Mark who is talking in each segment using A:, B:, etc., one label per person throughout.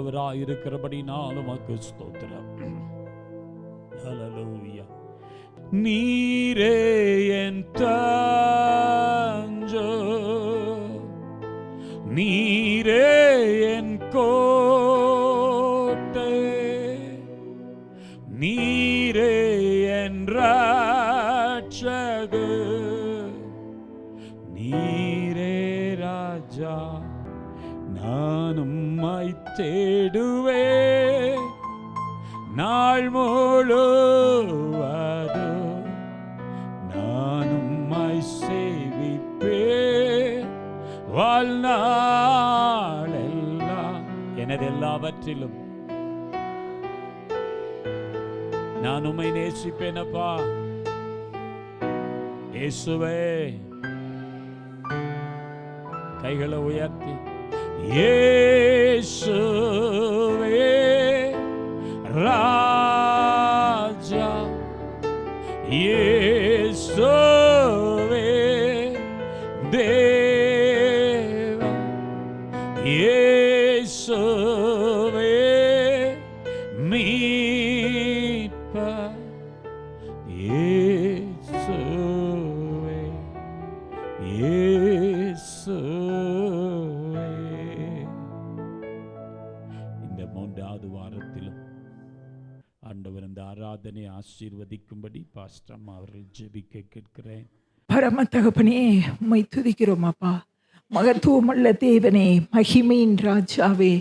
A: வல்லவராய் இருக்கிறபடினால் உமக்கு ஸ்தோத்திரம். ஹல்லேலூயா. நீரே என் தஞ்சம், நீரே என் கோட்டை, நீரே என் ரட்சகர், நீரே ராஜா. நான் உம்மை தேடுவே நாள் முழுவதும், நான் உம்மை சேவிப்பே வாழ்நாளெல்லாம். எனது எல்லாவற்றிலும் நான் உம்மை நேசிப்பேனப்பா. இயேசுவே, கைகளை உயர்த்தி இயேசுவே ராஜா, இயேசுவே தேவா, இயேசுவே மீட்பர், இயேசுவே இயேசுவே. இந்த 3வது வாரத்திலும் ஆண்டவர் இந்த ஆராதனை ஆசீர்வதிக்கும்படி பாஸ்டர் அம்மா அவர்கள் ஜெபிக்க கேட்கிறேன்.
B: பரம தகப்பனே, உம்மை துதிக்கிறோம் அப்பா. மகத்துவமுள்ள தேவனே, மகிமையின் ராஜாவே,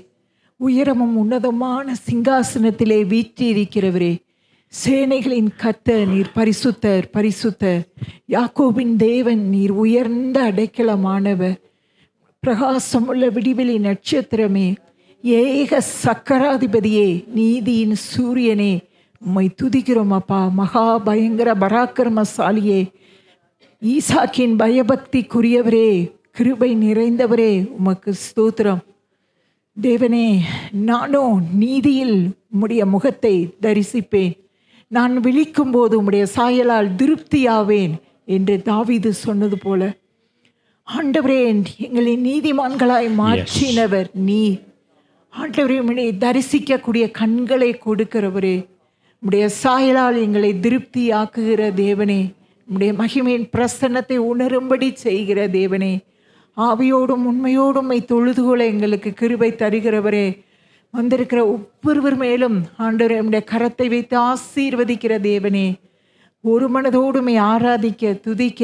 B: உயரமும் உன்னதமான சிங்காசனத்திலே வீற்றிருக்கிறவரே, சேனைகளின் கர்த்தர் நீர் பரிசுத்தர் பரிசுத்தர். யாக்கோபின் தேவன் நீர் உயர்ந்த அடைக்கலமானவர். பிரகாசமுள்ள விடிவெளி நட்சத்திரமே, ஏக சக்கராதிபதியே, நீதியின் சூரியனே, உம்மை துதிக்கிறோம் அப்பா. மகா பயங்கர பராக்கிரமசாலியே, ஈசாக்கின் பயபக்திக்குரியவரே, கிருபை நிறைந்தவரே, உமக்கு ஸ்தோத்திரம். தேவனே, நானோ நீதியில் உம்முடைய முகத்தை தரிசிப்பேன், நான் விழிக்கும் போது உம்முடைய சாயலால் திருப்தியாவேன் என்று தாவீது சொன்னது போல, ஆண்டவரே, எங்களை நீதிமான்களாய் மாற்றினவர் நீர். ஆண்டவரே, உம்மை தரிசிக்கக்கூடிய கண்களை கொடுக்கிறவரே, உம்முடைய சாயலால் எங்களை திருப்தியாக்குகிற தேவனே, உம்முடைய மகிமையின் பிரசன்னத்தை உணரும்படி செய்கிற தேவனே, ஆவியோடும் உண்மையோடும் உம்மை தொழுதுகொள்ள எங்களுக்கு கிருபை தருகிறவரே, வந்திருக்கிற ஒவ்வொருவர் மேலும் ஆண்டவரே உம்முடைய கரத்தை வைத்து ஆசீர்வதிக்கிற தேவனே, ஒரு மனதோடுமை ஆராதிக்க துதிக்க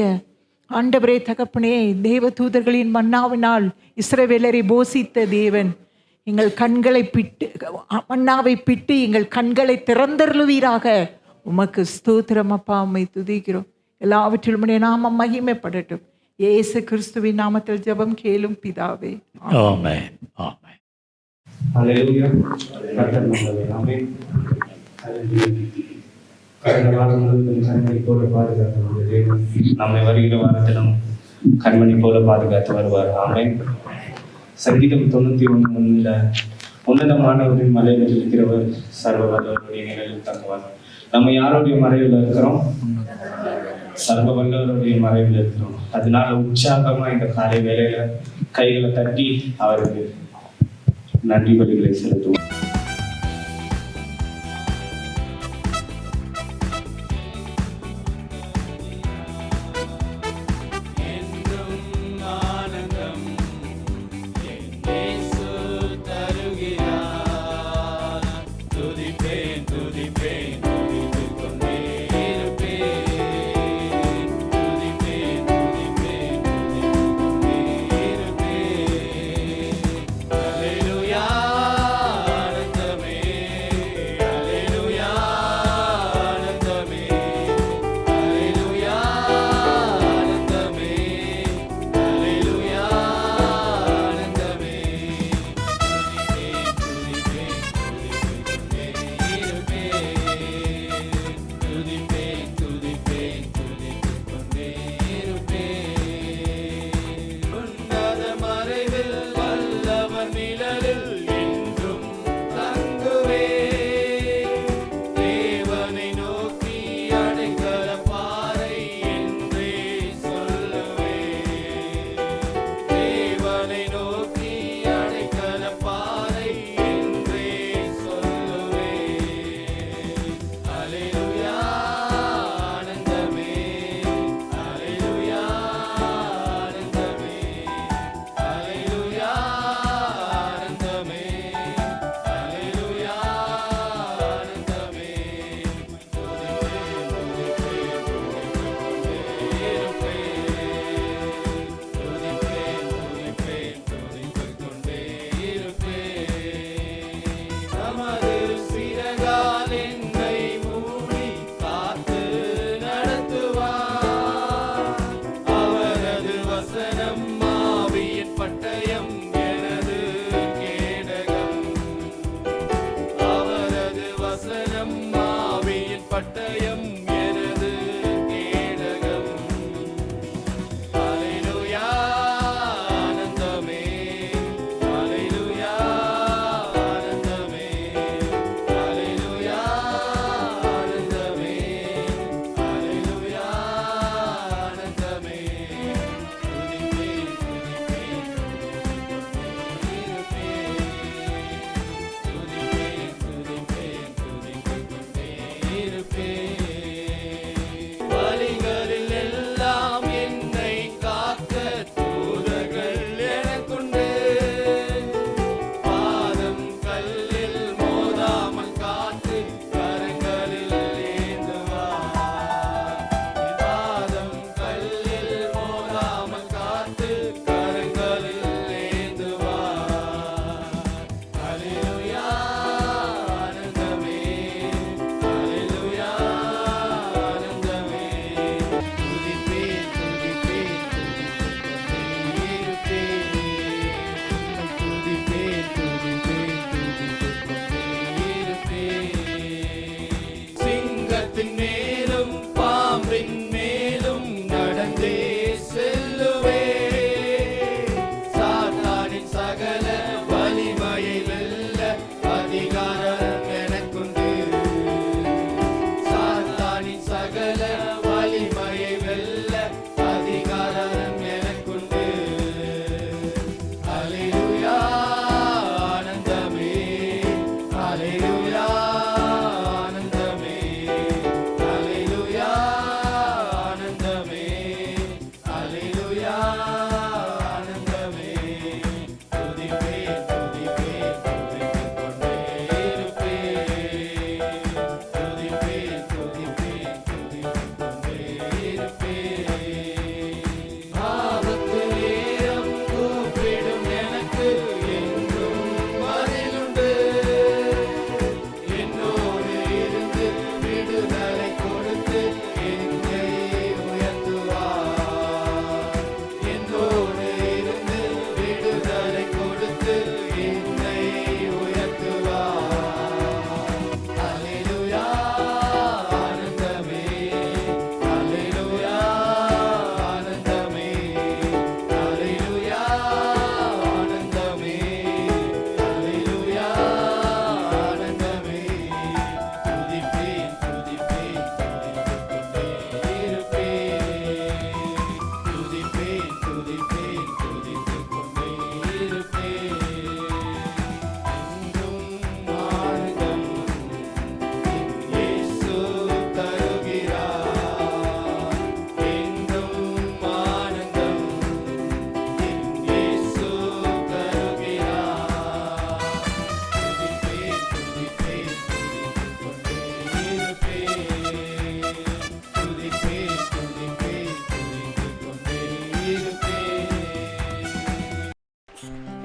B: ஆண்டவரே தகப்பனே, தேவ தூதர்களின் மன்னாவினால் இஸ்ரவேலரை போஷித்த தேவன், எங்கள் கண்களை பிட்டு மன்னாவை பிட்டு எங்கள் கண்களை திறந்தருளுவீராக. உமக்கு ஸ்தோத்திரம் அப்பா, உம்மை துதிக்கிறோம். எல்லாவற்றிலும் உம்முடைய நாமம் மகிமைப்படட்டும். இயேசு கிறிஸ்துவின் நாமத்தில் ஜெபம் கேளும் பிதாவே,
A: ஆமென். ஆமென்.
C: ஹல்லேலூயா. கர்த்தர் நல்லவர். ஆமென். ஹல்லேலூயா. கடந்த வாரம் முழுவதும் கண்மணி போல பாதுகாத்து வந்த தேவன் நம்மை வருகிற வாரத்திலும் கண்மணி போல பாதுகாத்து வருவார். ஆமென். சங்கீதம் 91:1 உன்னதமானவரின் மலையில் இருக்கிறவர் சர்வ வல்லவருடைய நிழலில் தங்குவார். நம்ம யாருடைய மறைவில் இருக்கிறோம்? சர்வ வல்லவருடைய மறைவில் இருக்கிறோம். அதனால உற்சாகமா இந்த காலை வேளையில கைகளை தட்டி அவருக்கு நன்றி பலிகளை செலுத்துவோம்.
D: Hallelujah.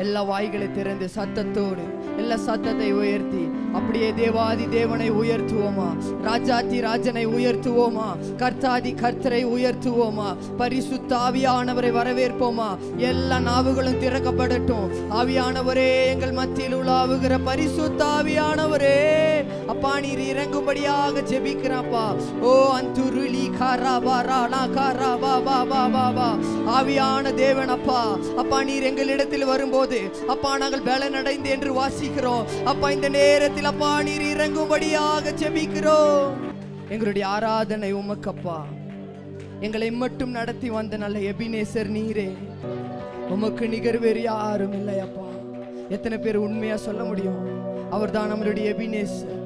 D: எல்லா வாய்களை திறந்து சத்தத்தோடு எல்லா சத்தத்தை உயர்த்தி அப்படியே தேவாதி தேவனை உயர்த்துவோமா, ராஜாதி ராஜனை உயர்த்துவோமா, கர்த்தாதி கர்த்தரை உயர்த்துவோமா, பரிசுத்த ஆவியானவரை வரவேற்போமா. எல்லா நாவுகளும் திறக்கப்படட்டும். ஆவியானவரே, எங்கள் மத்தியில் உலாவுகிற பரிசுத்த ஆவியானவரே, அப்பா நீர் இறங்கும்படியாக ஜெபிக்கிறப்பா. ஓ அந்துருளி காராபாரானா காராபாபாபாபா. ஆவியான தேவன் அப்பா, அப்பா நீர் எங்களிடத்தில் வரும்போது அப்பா நாங்கள் பலனடைந்து என்று வாசிக்கிறோம். அப்பா இந்த நேரத்தில் அப்பா நீர் இறங்கும்படியாக ஜெபிக்கிறோம். எங்களுடைய ஆராதனை உமக்கப்பா. எங்களை மட்டும் நடத்தி வந்த நல்ல எபினேசர் நீரே, உமக்கு நிகர் வேறு யாரும் இல்லையப்பா. எத்தனை பேர் உண்மையா சொல்ல முடியும்? அவர் தான் நம்மளுடைய எபினேசர்.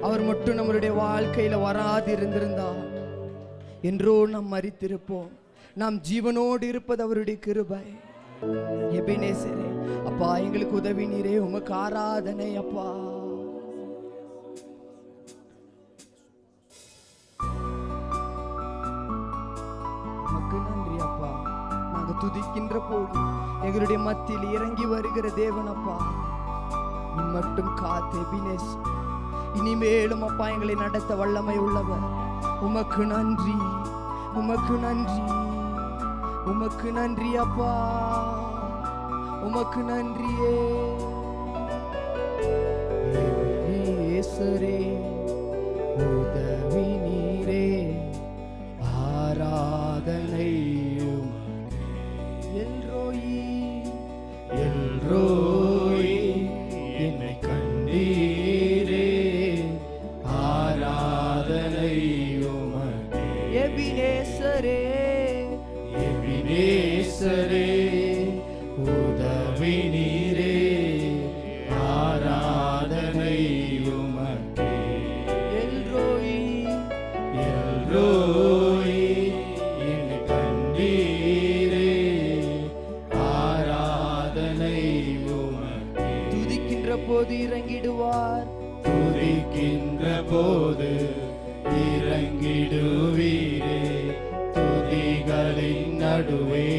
D: அவர் மட்டும் நம்மளுடைய வாழ்க்கையில வராது இருந்திருந்தா என்றோ நாம் மரித்திருப்போம். நாம் ஜீவனோடு இருப்பது அவருடைய கிருபை. எபினேசரே அப்பா, எங்களுக்கு உதவி நீரே. உமக்கு ஆராதனை அப்பா. உமக்கு நன்றி அப்பா. நாங்க துதிக்கின்ற போது எங்களுடைய மத்தியில் இறங்கி வருகிற தேவன் அப்பா, நீ மட்டும் காத்து எபினேசர். இனிமேலும் அப்பா எங்களை நடத்த வல்லமை உள்ளவர். உமக்கு நன்றி, உமக்கு நன்றி, உமக்கு நன்றி அப்பா, உமக்கு நன்றியே. இயேசுவே உதவி நீரே, ஆராதனை எல்ரோயி எல்ரோயி என்னை கண்டீரே, ஆராதனை உமக்கே. எபினேசரே எபினேசரே உதவி நீரே, ஆராதனை உமக்கே. எல்ரோயி எல்ரோயி என்னை கண்டீரே, ஆராதனை உமக்கே. துதிக்கின்ற போது இறங்கிடுவார், துதிக்கின்ற போது இறங்கிடுவீரே, துதிகளின் நடுவே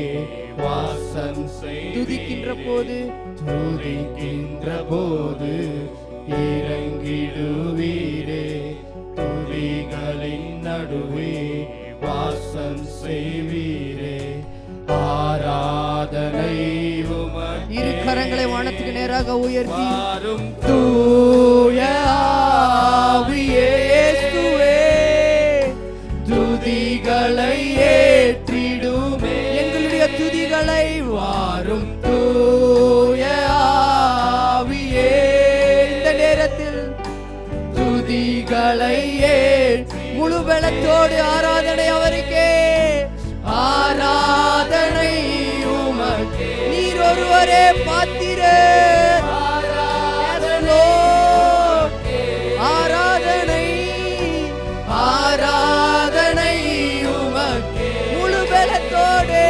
D: வாசம் செய். துதிக்கின்ற போது, துதிக்கின்ற போது இறங்கிடுவீரே, துதிகளின் நடுவே வாசம் செய்வீரே, ஆராதனை உமக்கே. இரு கரங்களை வானத்துக்கு நேராக உயர்த்தி தூய ஆவியே இயேசுவே, துதிகளை ஏற்றிடுமே. எங்களுடைய துதிகளை வாரும் தூய ஆவியே. இந்த நேரத்தில் துதிகளை முழு பலத்தோடு ஆராதனை அவருக்கே, ஆராதனை உமக்கே. நீர் ஒருவரே பாத்திரர். ஆராதனை ஆராதனை உமக்கே, முழு பலத்தோடு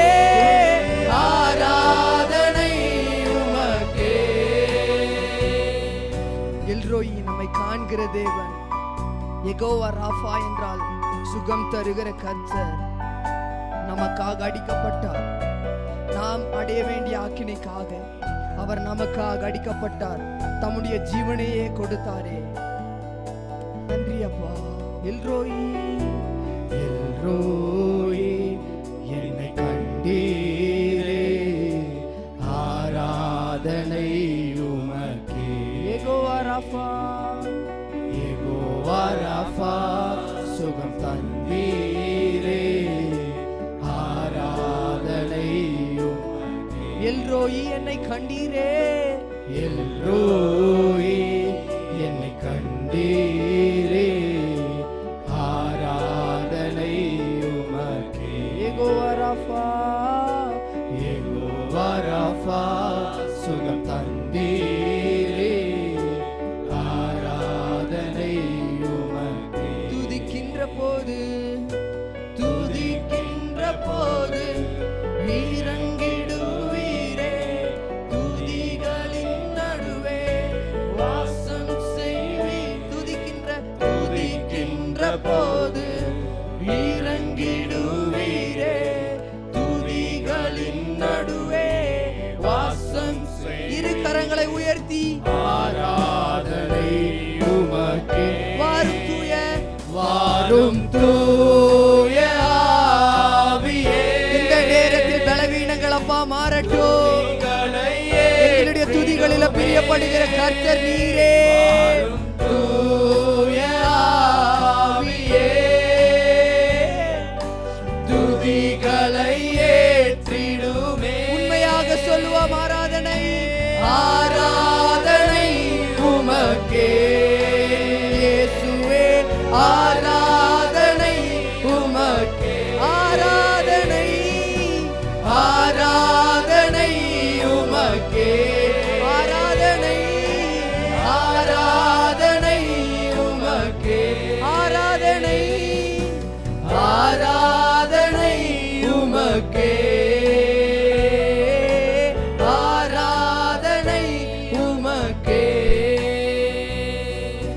D: ஆராதனை உமக்கே. எல்ரோயி நம்மை காண்கிற தேவன். யெகோவா ராஃபா என்றால் சுகம் தருகிற கர்த்தர். நமக்காக அடிக்கப்பட்டார். நாம் அடைய வேண்டிய ஆக்கினைக்காக அவர் நமக்காக அடிக்கப்பட்டார். தம்முடைய ஜீவனையே கொடுத்தாரே. நன்றி அப்பா. எல்ரோயி எல்ரோயி என்னை கண்டீரே, ஆராதனை உமக்கே. யெகோவா ராஃபா யெகோவா ராஃபா சுகம் தந்தீரே, ஆராதனை உமக்கே. எல்ரோயி என்னை கண்டீரே, எல்ரோயி என்னை கண்டீரே, ஆராதனை உமக்கே. யெகோவா ராஃபா யெகோவா ராஃபா சுகம் தந்தீரே, ஆராதனை உமக்கே. துதிக்கின்ற போது, துதிக்கின்ற போது இறங்கிடுவீரே, துதிகளின் நடுவே வாசம் செய்வீர். துதிக்கின்ற போது இறங்கிடுவீரே, துதிகளின் நடுவே வாசம் செய். வாரும் தூய ஆவியே. இந்த நேரத்தில் பலவீனங்கள் அப்பா மாறட்டும். எங்களுடைய துதிகளில பிரியப்படுகிற கர்த்தர் நீரே. தூய ஆவியே துதிகளை ஏற்றிடுமே. உண்மையாக சொல்லுவோம் ஆராதனை ஆராதனை உமக்கே இயேசுவே. ஆராதனை உமக்கே. ஆராதனை ஆராதனை உமக்கே. ஆராதனை ஆராதனை உமக்கே. ஆராதனை ஆராதனை உமக்கே. ஆராதனை உமக்கே.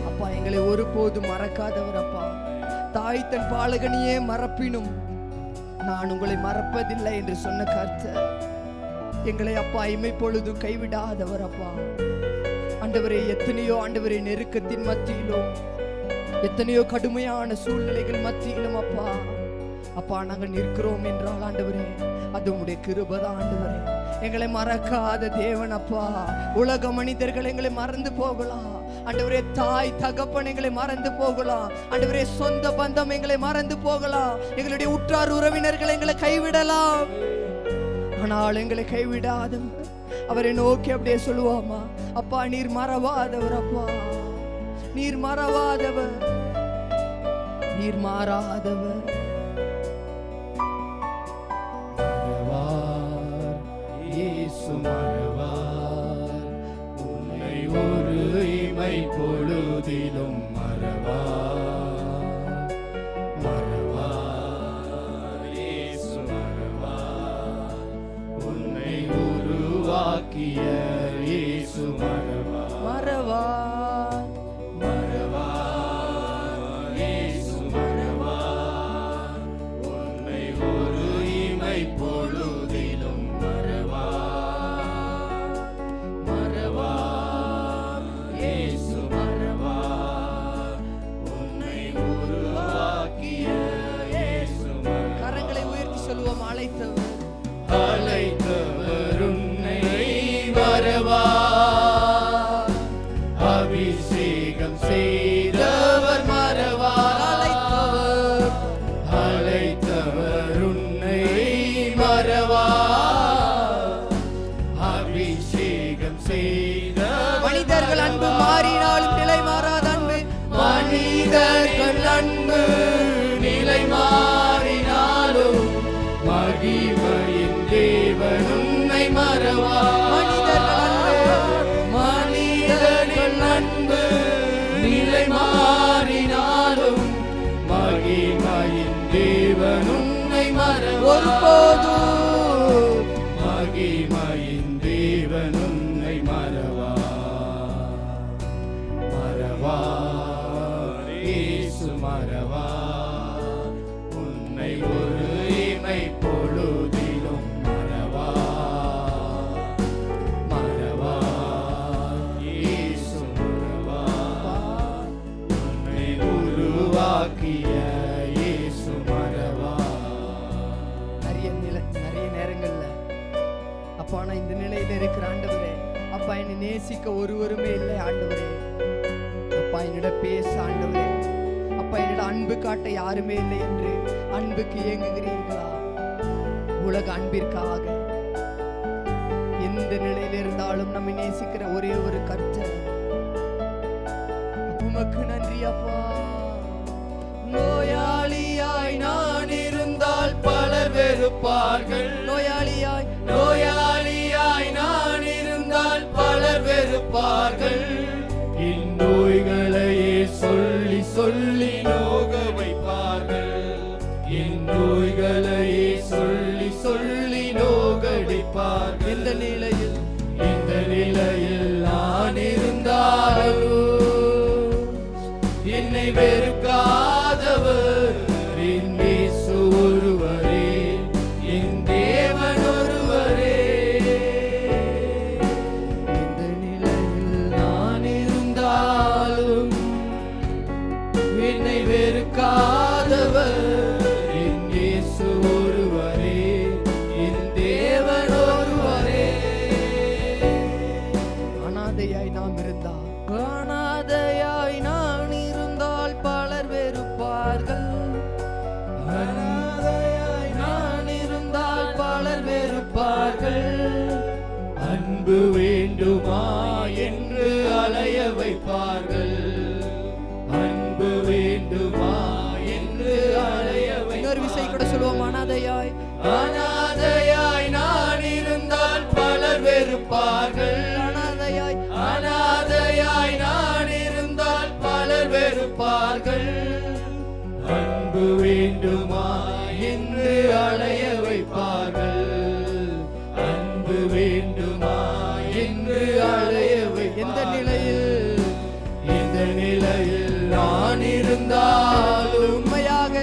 D: அப்பா எங்களை ஒருபோதும் மறக்காதவர் அப்பா. தாய் தன் பாலகனியே மறப்பினும் நான் உங்களை மறப்பதில்லை என்று சொன்ன கர்த்தர் எங்களை அப்பா இமை பொழுதும் கைவிடாதவர் அப்பா. ஆண்டவரே, எத்தனையோ ஆண்டவரே நெருக்கத்தின் மத்தியிலும் எத்தனையோ கடுமையான சூழ்நிலைகள் மத்தியிலும் அப்பா அப்பா நாங்கள் நிற்கிறோம் என்றால் ஆண்டவரே அது உம்முடைய கிருபைதான் ஆண்டவரே. எங்களை மறக்காத தேவன் அப்பா. உலக மனிதர்கள் எங்களை மறந்து போகலாம் ஆண்டவரே. தாய் தகப்பன் எங்களை மறந்து போகலாம் ஆண்டவரே. சொந்த பந்தம் எங்களை மறந்து போகலாம். எங்களுடைய உற்றார் உறவினர்கள் எங்களை கைவிடலாம். ஆனால் எங்களை கைவிடாத அவரை நோக்கி அப்படியே சொல்லுவாமா, அப்பா நீர் மறவாதவர் அப்பா. நீர் மறவாதவர். நீர் மாறாதவர். இயேசு மறவார். உன்னை ஒரு இமை பொழுதிலும் மறவார். மறவார். இயேசு மறவார். உன்னை உருவாக்கிய இயேசு மறவார். மறவார். மறவார். இயேசு மறவார். உன்னை ஒரு இமை பொழுதிலும் அழைத்தவர் உன்னை மறவார். அபிஷேகம் செய்தவர் மறவார். அழைத்தவர் உன்னை மறவார். அபிஷேகம் செய்த மனிதர்கள் அன்பு மாறினாலும் நிலை மாறாத அன்பு. மனிதர்கள் அன்பு நிலை மாறினாலும் மகிமையின் தேவன் உன்னை மறவார். மனிதர்கள் அன்பு நிலை மாறினாலும் மகிமையின் தேவன் உன்னை மறவார். ஒருபோதும் மகிமையின் தேவன் உன்னை மறவார். மறவார். இயேசு மறவார். உன்னை ஒரு இமை பொழுதிலும் மறவார். மறவார். இயேசு மறவார். உன்னை உருவாக்கிய இயேசு மறவார். நிறைய நேரங்கள்ல அப்பா நான் இந்த நிலையில இருக்கிற ஆண்டவரே, அப்பா என்னை நேசிக்க ஒருவருமே இல்லை ஆண்டவரே. அப்பா என்னோட பேச ஆண்டவரே, அப்பா என்னோட அன்பு காட்ட யாருமே இல்லை என்று அன்புக்கு இயங்குகிறீர்களா? உலக அன்பிற்காக எந்த நிலையில இருந்தாலும் நம்மை நேசிக்கிற ஒரே ஒரு கர்த்தர். உமக்கு நன்றி அப்பா. நோயாளியாய் நான் இருந்தால் பலர் வெறுப்பார்கள். நோயாளியாய் நான் இருந்தால் பலர் வெறுப்பார்கள். இந்நோய்களையே சொல்லி சொல்லி நோக வைப்பார்கள். இந்நோய்களையே சொல்லி சொல்லி நோகடிப்பார்கள். இந்த நிலையில் நான் இருந்தாலும் என்னை வெறுக்காதவர் என் இயேசு ஒருவரே, என் தேவன் ஒருவரே. இந்த நிலையில் நான் இருந்தாலும் என்னை வெறுக்காதவர்
A: அன்பு வேண்டுமா என்று அலைய வைப்பார்கள். அன்பு வேண்டுமா என்று அலைய
D: இன்னொரு விசை கூட சொல்லுவோம், அனாதையாய்
A: அனாதையாய் நான் இருந்தால் பலர் வெறுப்பார்கள்.
D: அனாதையாய்
A: அனாதையாய் நான் இருந்தால் பலர் வெறுப்பார்கள். அன்பு வேண்டுமா என்று அலைய வைப்பார்கள். அன்பு வேண்டுமா என்று அலைய
D: எந்த
A: வைப்பார்கள். நிலையில் நான் இருந்தாலும்
D: உண்மையாக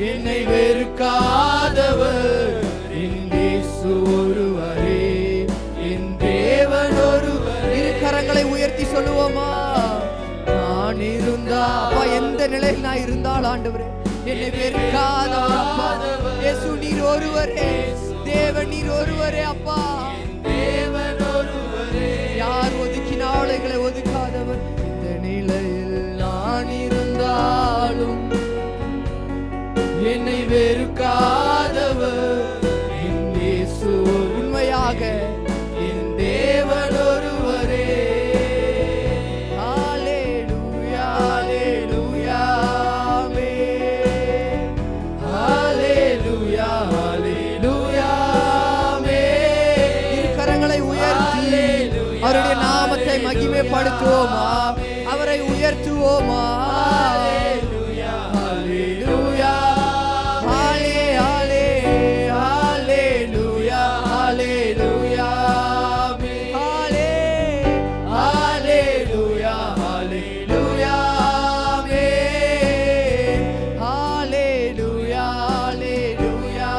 A: என்னை வெறுக்காதவர் என் இயேசு ஒருவரே, என் தேவன் ஒருவரே.
D: இரு கரங்களை உயர்த்தி சொல்லுவோமா,
A: நான் இருந்தா
D: அப்பா எந்த நிலையில் நான் இருந்தால் ஆண்டவரே என்னை வெறுக்காதவர் அப்பா. இயேசு நீர் ஒருவரே, தேவன் நீர் ஒருவரே அப்பா.
A: தேவன் ஒருவரே.
D: யார் ஒதுக்கினாலும் எங்களை ஒதுக்காதவர்.
A: இந்த நிலையில் நான் இருந்தாலும் என்னை வெறுக்காதவர் என் இயேசு
D: உண்மையாக
A: என் தேவன் ஒருவரே.
D: ஹalleluya
A: ஹalleluya ஆமென். ஹalleluya ஹalleluya ஆமென்.
D: இரு கரங்களை உயர்த்தி அவருடைய நாமத்தை மகிமைப்படுத்துவோமா, அவரை உயர்த்துவோமா.
A: ஹalleluya ஹalleluya
D: ஹாலே ஹாலே
A: ஹalleluya ஹalleluya ஆமென்.
D: ஹாலே
A: ஹalleluya ஹalleluya ஆமென்.
D: ஹalleluya ஹalleluya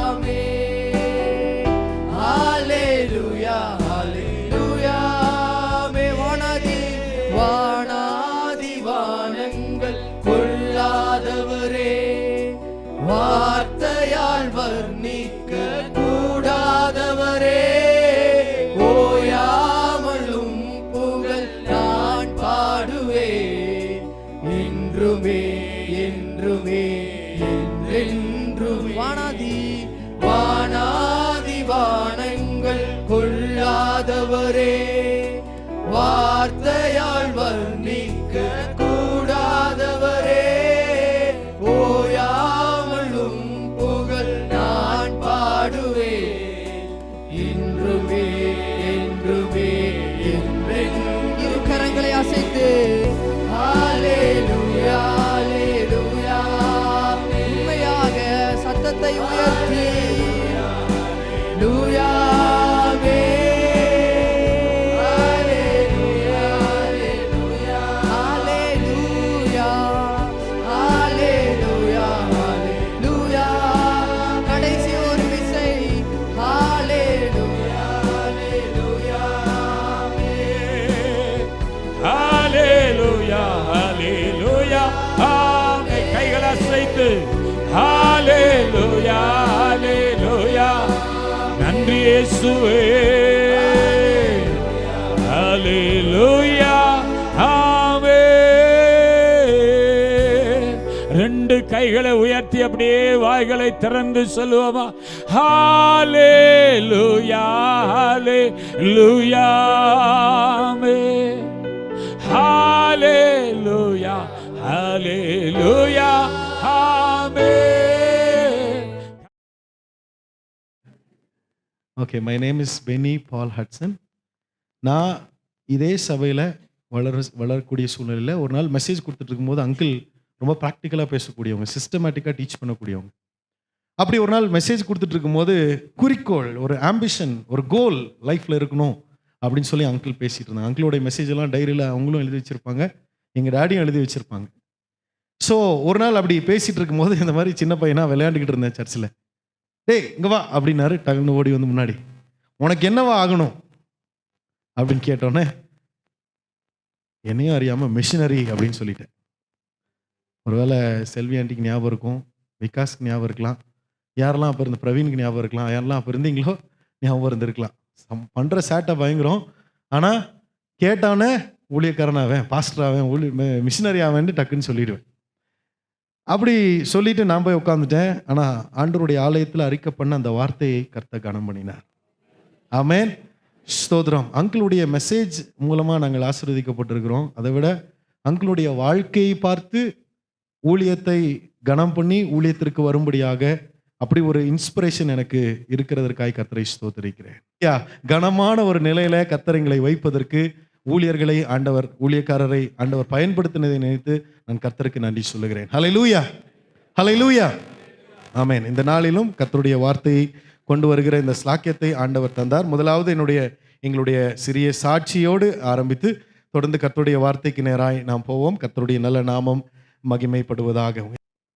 A: ஆமென். ஹalleluya ஹalleluya ஆமென். வானாதி வானங்கள் கொள்ளாதவரே, வார்த்தையால் வர்ணிக்க கூடாதவரே, ஓயாமலும் புகழ் நான் பாடுவேன் என்றுமே என்றுமே என்றென்றுமே. வானாதி வானங்கள் கொள்ளாதவரே, வார்த்தையால் வர்ணிக்க கூடாதவரே, ஓயாமலும் புகழ் நான் பாடுவேன் என்றுமே என்றுமே என்றென்றுமே.
D: இரு கரங்களை அசைத்து
A: ஹalleluya ஹalleluya
D: உண்மையாக சத்தத்தை உயர்த்தி
A: ஹalleluya
D: ஹalleluya
A: ஹalleluya ஹalleluya.
D: கடைசி ஒரு விசை ஹalleluya
A: ஹalleluya ஹalleluya ஆமென். கைகளை அசைத்து ஹalleluya ஹalleluya. நன்றி இயேசுவே. ஹalleluya ஆமென். ரெண்டு கைகளை உயர்த்தி அப்படியே வாய்களை திறந்து சொல்லுவோமா, ஹalleluya ஹalleluya ஆமென். ஹalleluya ஹalleluya ஆமென்.
E: Okay, my name is Benny Paul Hudson. நான் இதே சபையில் வளரக்கூடிய சூழ்நிலையில் ஒரு நாள் மெசேஜ் கொடுத்துட்டு இருக்கும்போது அங்கிள் ரொம்ப ப்ராக்டிக்கலாக பேசக்கூடியவங்க, சிஸ்டமேட்டிக்காக டீச் பண்ணக்கூடியவங்க. அப்படி ஒரு நாள் மெசேஜ் கொடுத்துட்டு இருக்கும்போது குறிக்கோள், ஒரு ஆம்பிஷன், ஒரு கோல் லைஃப்பில் இருக்கணும் அப்படின்னு சொல்லி அங்கிள் பேசிகிட்டு இருந்தாங்க. அங்கிளோடைய மெசேஜ் எல்லாம் டைரியில் அவங்களும் எழுதி வச்சுருப்பாங்க, எங்கள் டேடியும் எழுதி வச்சுருப்பாங்க. ஸோ ஒரு நாள் அப்படி பேசிகிட்டு இருக்கும்போது இந்த மாதிரி சின்ன பையனாக விளையாண்டுக்கிட்டு இருந்தேன் சர்ச்சில். டேய் இங்கே வா அப்படின்னாரு. டக்குன்னு ஓடி வந்து முன்னாடி, உனக்கு என்னவா ஆகணும் அப்படின்னு கேட்டோன்னே என்னையும் அறியாமல் மிஷினரி அப்படின்னு சொல்லிட்டேன். ஒருவேளை செல்வி ஆண்டிக்கு ஞாபகம் இருக்கும், விகாஸ்க்கு ஞாபகம் இருக்கலாம், யாரெல்லாம் அப்போ இருந்த பிரவீனுக்கு ஞாபகம் இருக்கலாம், யாரெல்லாம் அப்போ இருந்தீங்களோ ஞாபகம் இருந்திருக்கலாம். பண்ணுற சேட்டை பயங்கரம். ஆனால் கேட்டவனே ஊழியக்காரனாவேன், பாஸ்டர் ஆவேன், மிஷினரி ஆவேன்னு டக்குன்னு சொல்லிடுவேன். அப்படி சொல்லிட்டு நான் போய் உட்காந்துட்டேன். ஆனால் ஆண்டவருடைய ஆலயத்தில் அறிக்கை பண்ண அந்த வார்த்தையை கர்த்தர் கனம் பண்ணினார். ஆமென். ஸ்தோத்திரம். அங்கிளுடைய மெசேஜ் மூலமாக நாங்கள் ஆசீர்வதிக்கப்பட்டிருக்கிறோம். அதை விட அங்கிளுடைய வாழ்க்கையை பார்த்து ஊழியத்தை கனம் பண்ணி ஊழியத்திற்கு வரும்படியாக அப்படி ஒரு இன்ஸ்பிரேஷன் எனக்கு இருக்கிறதற்காய் கர்த்தரை ஸ்தோத்திரிக்கிறேன். கனமான ஒரு நிலையில கர்த்தர் எங்களை வைப்பதற்கு ஊழியர்களை ஆண்டவர், ஊழியக்காரரை ஆண்டவர் பயன்படுத்தினதை நினைத்து நான் கர்த்தருக்கு நன்றி சொல்லுகிறேன். ஹல்லேலூயா, ஹல்லேலூயா, ஆமென். இந்த நாளிலும் கர்த்தருடைய வார்த்தையை கொண்டு வருகிற இந்த ஸ்லாக்கியத்தை ஆண்டவர் தந்தார். முதலாவது எங்களுடைய சிறிய சாட்சியோடு ஆரம்பித்து தொடர்ந்து கர்த்தருடைய வார்த்தைக்கு நேராய் நாம் போவோம். கர்த்தருடைய நல்ல நாமம் மகிமைப்படுவதாக.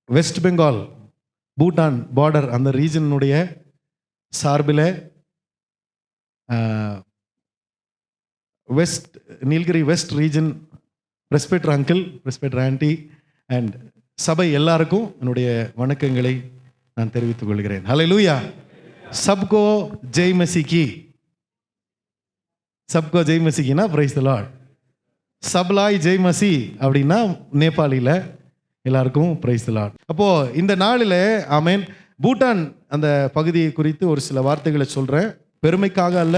E: வெஸ்ட் பெங்கால் பூட்டான் பார்டர் அந்த ரீஜனுடைய சார்பில் west Nilgiri west region presbyter uncle, presbyter aunty and சபை எல்லாருக்கும் என்னுடைய வணக்கங்களை நான் தெரிவித்துக் கொள்கிறேன். ஹல்லேலூயா. சப்கோ ஜெய் மசி கி. சப்கோ ஜெய் மசி கினா பிரைஸ் தி லார்ட். சப்லாய் ஜெய் மசி அப்படின்னா நேபாளியில் எல்லாருக்கும் பிரைஸ் தி லார்ட். அப்போ இந்த நாளில் ஆமென், பூட்டான் அந்த பகுதியை குறித்து ஒரு சில வார்த்தைகளை சொல்றேன். பெருமைக்காக அல்ல,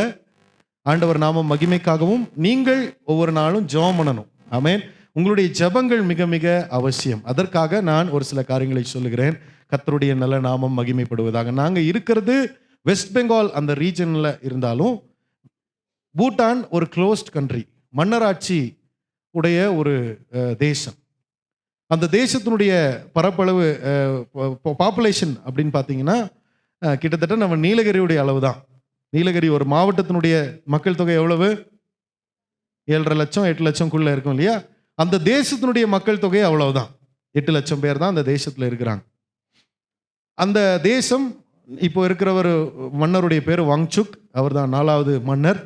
E: ஆண்டவர் நாமம் மகிமைக்காகவும் நீங்கள் ஒவ்வொரு நாளும் ஜெபம் பண்ணணும். ஆமென். உங்களுடைய ஜெபங்கள் மிக மிக அவசியம். அதற்காக நான் ஒரு சில காரியங்களை சொல்லுகிறேன். கர்த்தருடைய நல்ல நாமம் மகிமைப்படுவதாக. நாங்கள் இருக்கிறது வெஸ்ட் பெங்கால் அந்த ரீஜனில் இருந்தாலும் பூட்டான் ஒரு க்ளோஸ்ட் கண்ட்ரி, மன்னராட்சி உடைய ஒரு தேசம். அந்த தேசத்தினுடைய பரப்பளவு பாப்புலேஷன் அப்படின்னு பார்த்தீங்கன்னா கிட்டத்தட்ட நம்ம நீலகிரியுடைய அளவு தான். நீலகிரி ஒரு மாவட்டத்தினுடைய மக்கள் தொகை எவ்வளவு? 7.5 லட்சம் 8 லட்சம்குள்ளே இருக்கும் இல்லையா? அந்த தேசத்தினுடைய மக்கள் தொகை அவ்வளவுதான். 8 லட்சம் பேர் தான் அந்த தேசத்தில் இருக்கிறாங்க. அந்த தேசம் இப்போ இருக்கிறவர் மன்னருடைய பேர் வாங்சுக், அவர் தான் 4வது மன்னர்.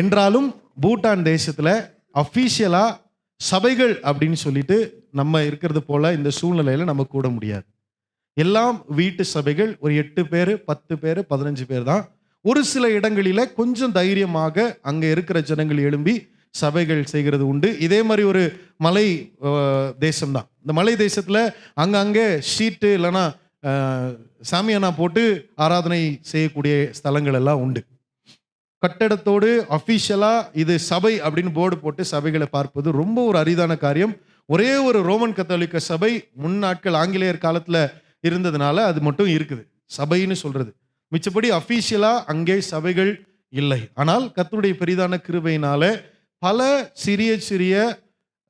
E: என்றாலும் பூட்டான் தேசத்தில் அஃபீஷியலாக சபைகள் அப்படின்னு சொல்லிட்டு நம்ம இருக்கிறது போல இந்த சூழ்நிலையில் நம்ம கூட முடியாது. எல்லாம் வீட்டு சபைகள், ஒரு 8 பேர் 10 பேர் 15 பேர் தான். ஒரு சில இடங்களில் கொஞ்சம் தைரியமாக அங்கே இருக்கிற ஜனங்கள் எழும்பி சபைகள் செய்கிறது உண்டு. இதே மாதிரி ஒரு மலை தேசம்தான். இந்த மலை தேசத்தில் அங்கங்கே ஷீட்டு இல்லைன்னா சாமியானா போட்டு ஆராதனை செய்யக்கூடிய ஸ்தலங்கள் எல்லாம் உண்டு. கட்டடத்தோடு அஃபீஷியலாக இது சபை அப்படின்னு போர்டு போட்டு சபைகளை பார்ப்பது ரொம்ப ஒரு அரிதான காரியம். ஒரே ஒரு ரோமன் கத்தோலிக்க சபை முன்னாட்கள் ஆங்கிலேயர் காலத்தில் இருந்ததுனால அது மட்டும் இருக்குது சபைன்னு சொல்றது. மிச்சப்படி அஃபீஷியலாக அங்கே சபைகள் இல்லை. ஆனால் கர்த்தருடைய பெரிதான கிருபையினால பல சிறிய சிறிய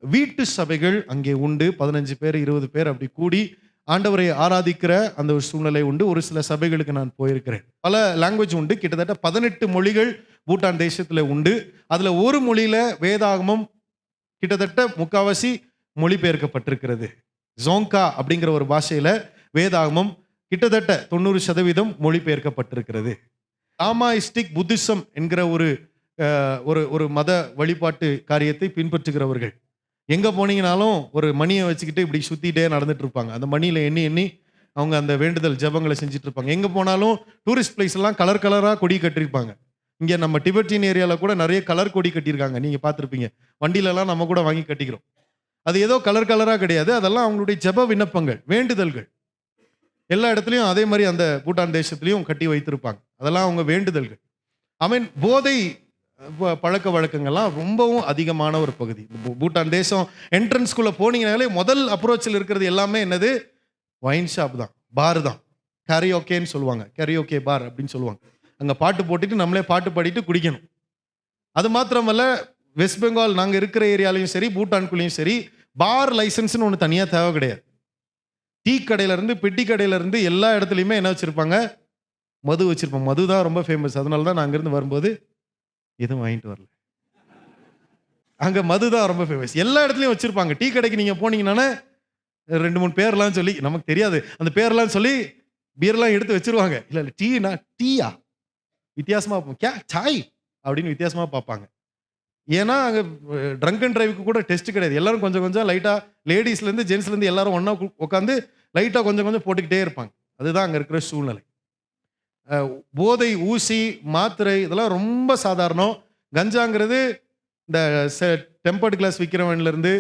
E: வீட்டு சபைகள் அங்கே உண்டு. 15 பேர் 20 பேர் அப்படி கூடி ஆண்டவரை ஆராதிக்கிற அந்த ஒரு சூழ்நிலை உண்டு. ஒரு சில சபைகளுக்கு நான் போயிருக்கிறேன். பல லாங்குவேஜ் உண்டு. கிட்டத்தட்ட 18 மொழிகள் பூட்டான் தேசத்தில் உண்டு. அதில் ஒரு மொழியில் வேதாகமம் கிட்டத்தட்ட முக்காவாசி மொழிபெயர்க்கப்பட்டிருக்கிறது. ஜோங்கா அப்படிங்கிற ஒரு பாஷையில் வேதாகமம் கிட்டத்தட்ட 90% மொழிபெயர்க்கப்பட்டிருக்கிறது. லாமாயிஸ்டிக் புத்திசம் என்கிற ஒரு மத வழிபாட்டு காரியத்தை பின்பற்றுகிறவர்கள் எங்கே போனீங்கனாலும் ஒரு மணியை வச்சுக்கிட்டு இப்படி சுற்றிட்டே நடந்துட்டு இருப்பாங்க. அந்த மணியில் எண்ணி எண்ணி அவங்க அந்த வேண்டுதல் ஜபங்களை செஞ்சுட்டு இருப்பாங்க. எங்கே போனாலும் டூரிஸ்ட் பிளேஸ் எல்லாம் கலர் கலராக கொடி கட்டியிருப்பாங்க. இங்கே நம்ம டிபெட்டின் ஏரியாவில் கூட நிறைய கலர் கொடி கட்டியிருக்காங்க. நீங்கள் பார்த்துருப்பீங்க. வண்டியிலலாம் நம்ம கூட வாங்கி கட்டிக்கிறோம். அது ஏதோ கலர் கலராக கிடையாது. அதெல்லாம் அவங்களுடைய ஜப விண்ணப்பங்கள், வேண்டுதல்கள். எல்லா இடத்துலையும் அதே மாதிரி அந்த பூட்டான் தேசத்துலையும் கட்டி வைத்திருப்பாங்க. அதெல்லாம் அவங்க வேண்டுதல்கள். போதை பழக்க வழக்கங்கள்லாம் ரொம்பவும் அதிகமான ஒரு பகுதி. பூட்டான் தேசம் என்ட்ரன்ஸ்குள்ளே போனீங்கனாலே முதல் அப்ரோச்சில் இருக்கிறது எல்லாமே என்னது? வைன் ஷாப் தான், பார் தான். கரியோக்கேன்னு சொல்லுவாங்க. கரியோக்கே பார் அப்படின்னு சொல்லுவாங்க. அங்கே பாட்டு போட்டுட்டு நம்மளே பாட்டு பாடிட்டு குடிக்கணும். அது மாத்திரமல்ல, வெஸ்ட் பெங்கால் நாங்கள் இருக்கிற ஏரியாலையும் சரி பூட்டான்குள்ளேயும் சரி பார் லைசன்ஸ்னு ஒன்று தனியாக தேவை கிடையாது. டீ கடையிலேருந்து பெட்டி கடையிலேருந்து எல்லா இடத்துலையுமே என்ன வச்சுருப்பாங்க? மது வச்சுருப்பாங்க. மது தான் ரொம்ப ஃபேமஸ். அதனால தான் நான் அங்கேருந்து வரும்போது எதுவும் வாங்கிட்டு வரல. அங்கே மது தான் ரொம்ப ஃபேமஸ். எல்லா இடத்துலையும் வச்சுருப்பாங்க. டீ கடைக்கு நீங்கள் போனீங்கன்னா 2-3 பேர்லாம் சொல்லி, நமக்கு தெரியாது அந்த பேர்லாம் சொல்லி பீர்லாம் எடுத்து வச்சுருவாங்க. இல்லை இல்லை டீனா டீயா வித்தியாசமாக பார்ப்போம். கே சாய் அப்படின்னு வித்தியாசமாக பார்ப்பாங்க. ஏன்னா அங்கே ட்ரங்க் அண்ட் டிரைவுக்கு கூட டெஸ்ட் கிடையாது. எல்லாரும் கொஞ்சம் கொஞ்சம் லைட்டாக லேடிஸ்லேருந்து ஜென்ஸ்லேருந்து எல்லாரும் ஒன்றா உட்காந்து லைட்டாக கொஞ்சம் கொஞ்சம் போட்டுக்கிட்டே இருப்பாங்க. அதுதான் அங்கே இருக்கிற சூழ்நிலை. போதை, ஊசி, மாத்திரை இதெல்லாம் ரொம்ப சாதாரணம். கஞ்சாங்கிறது இந்த டெம்பர்டு கிளாஸ் விற்கிறவன்லேருந்து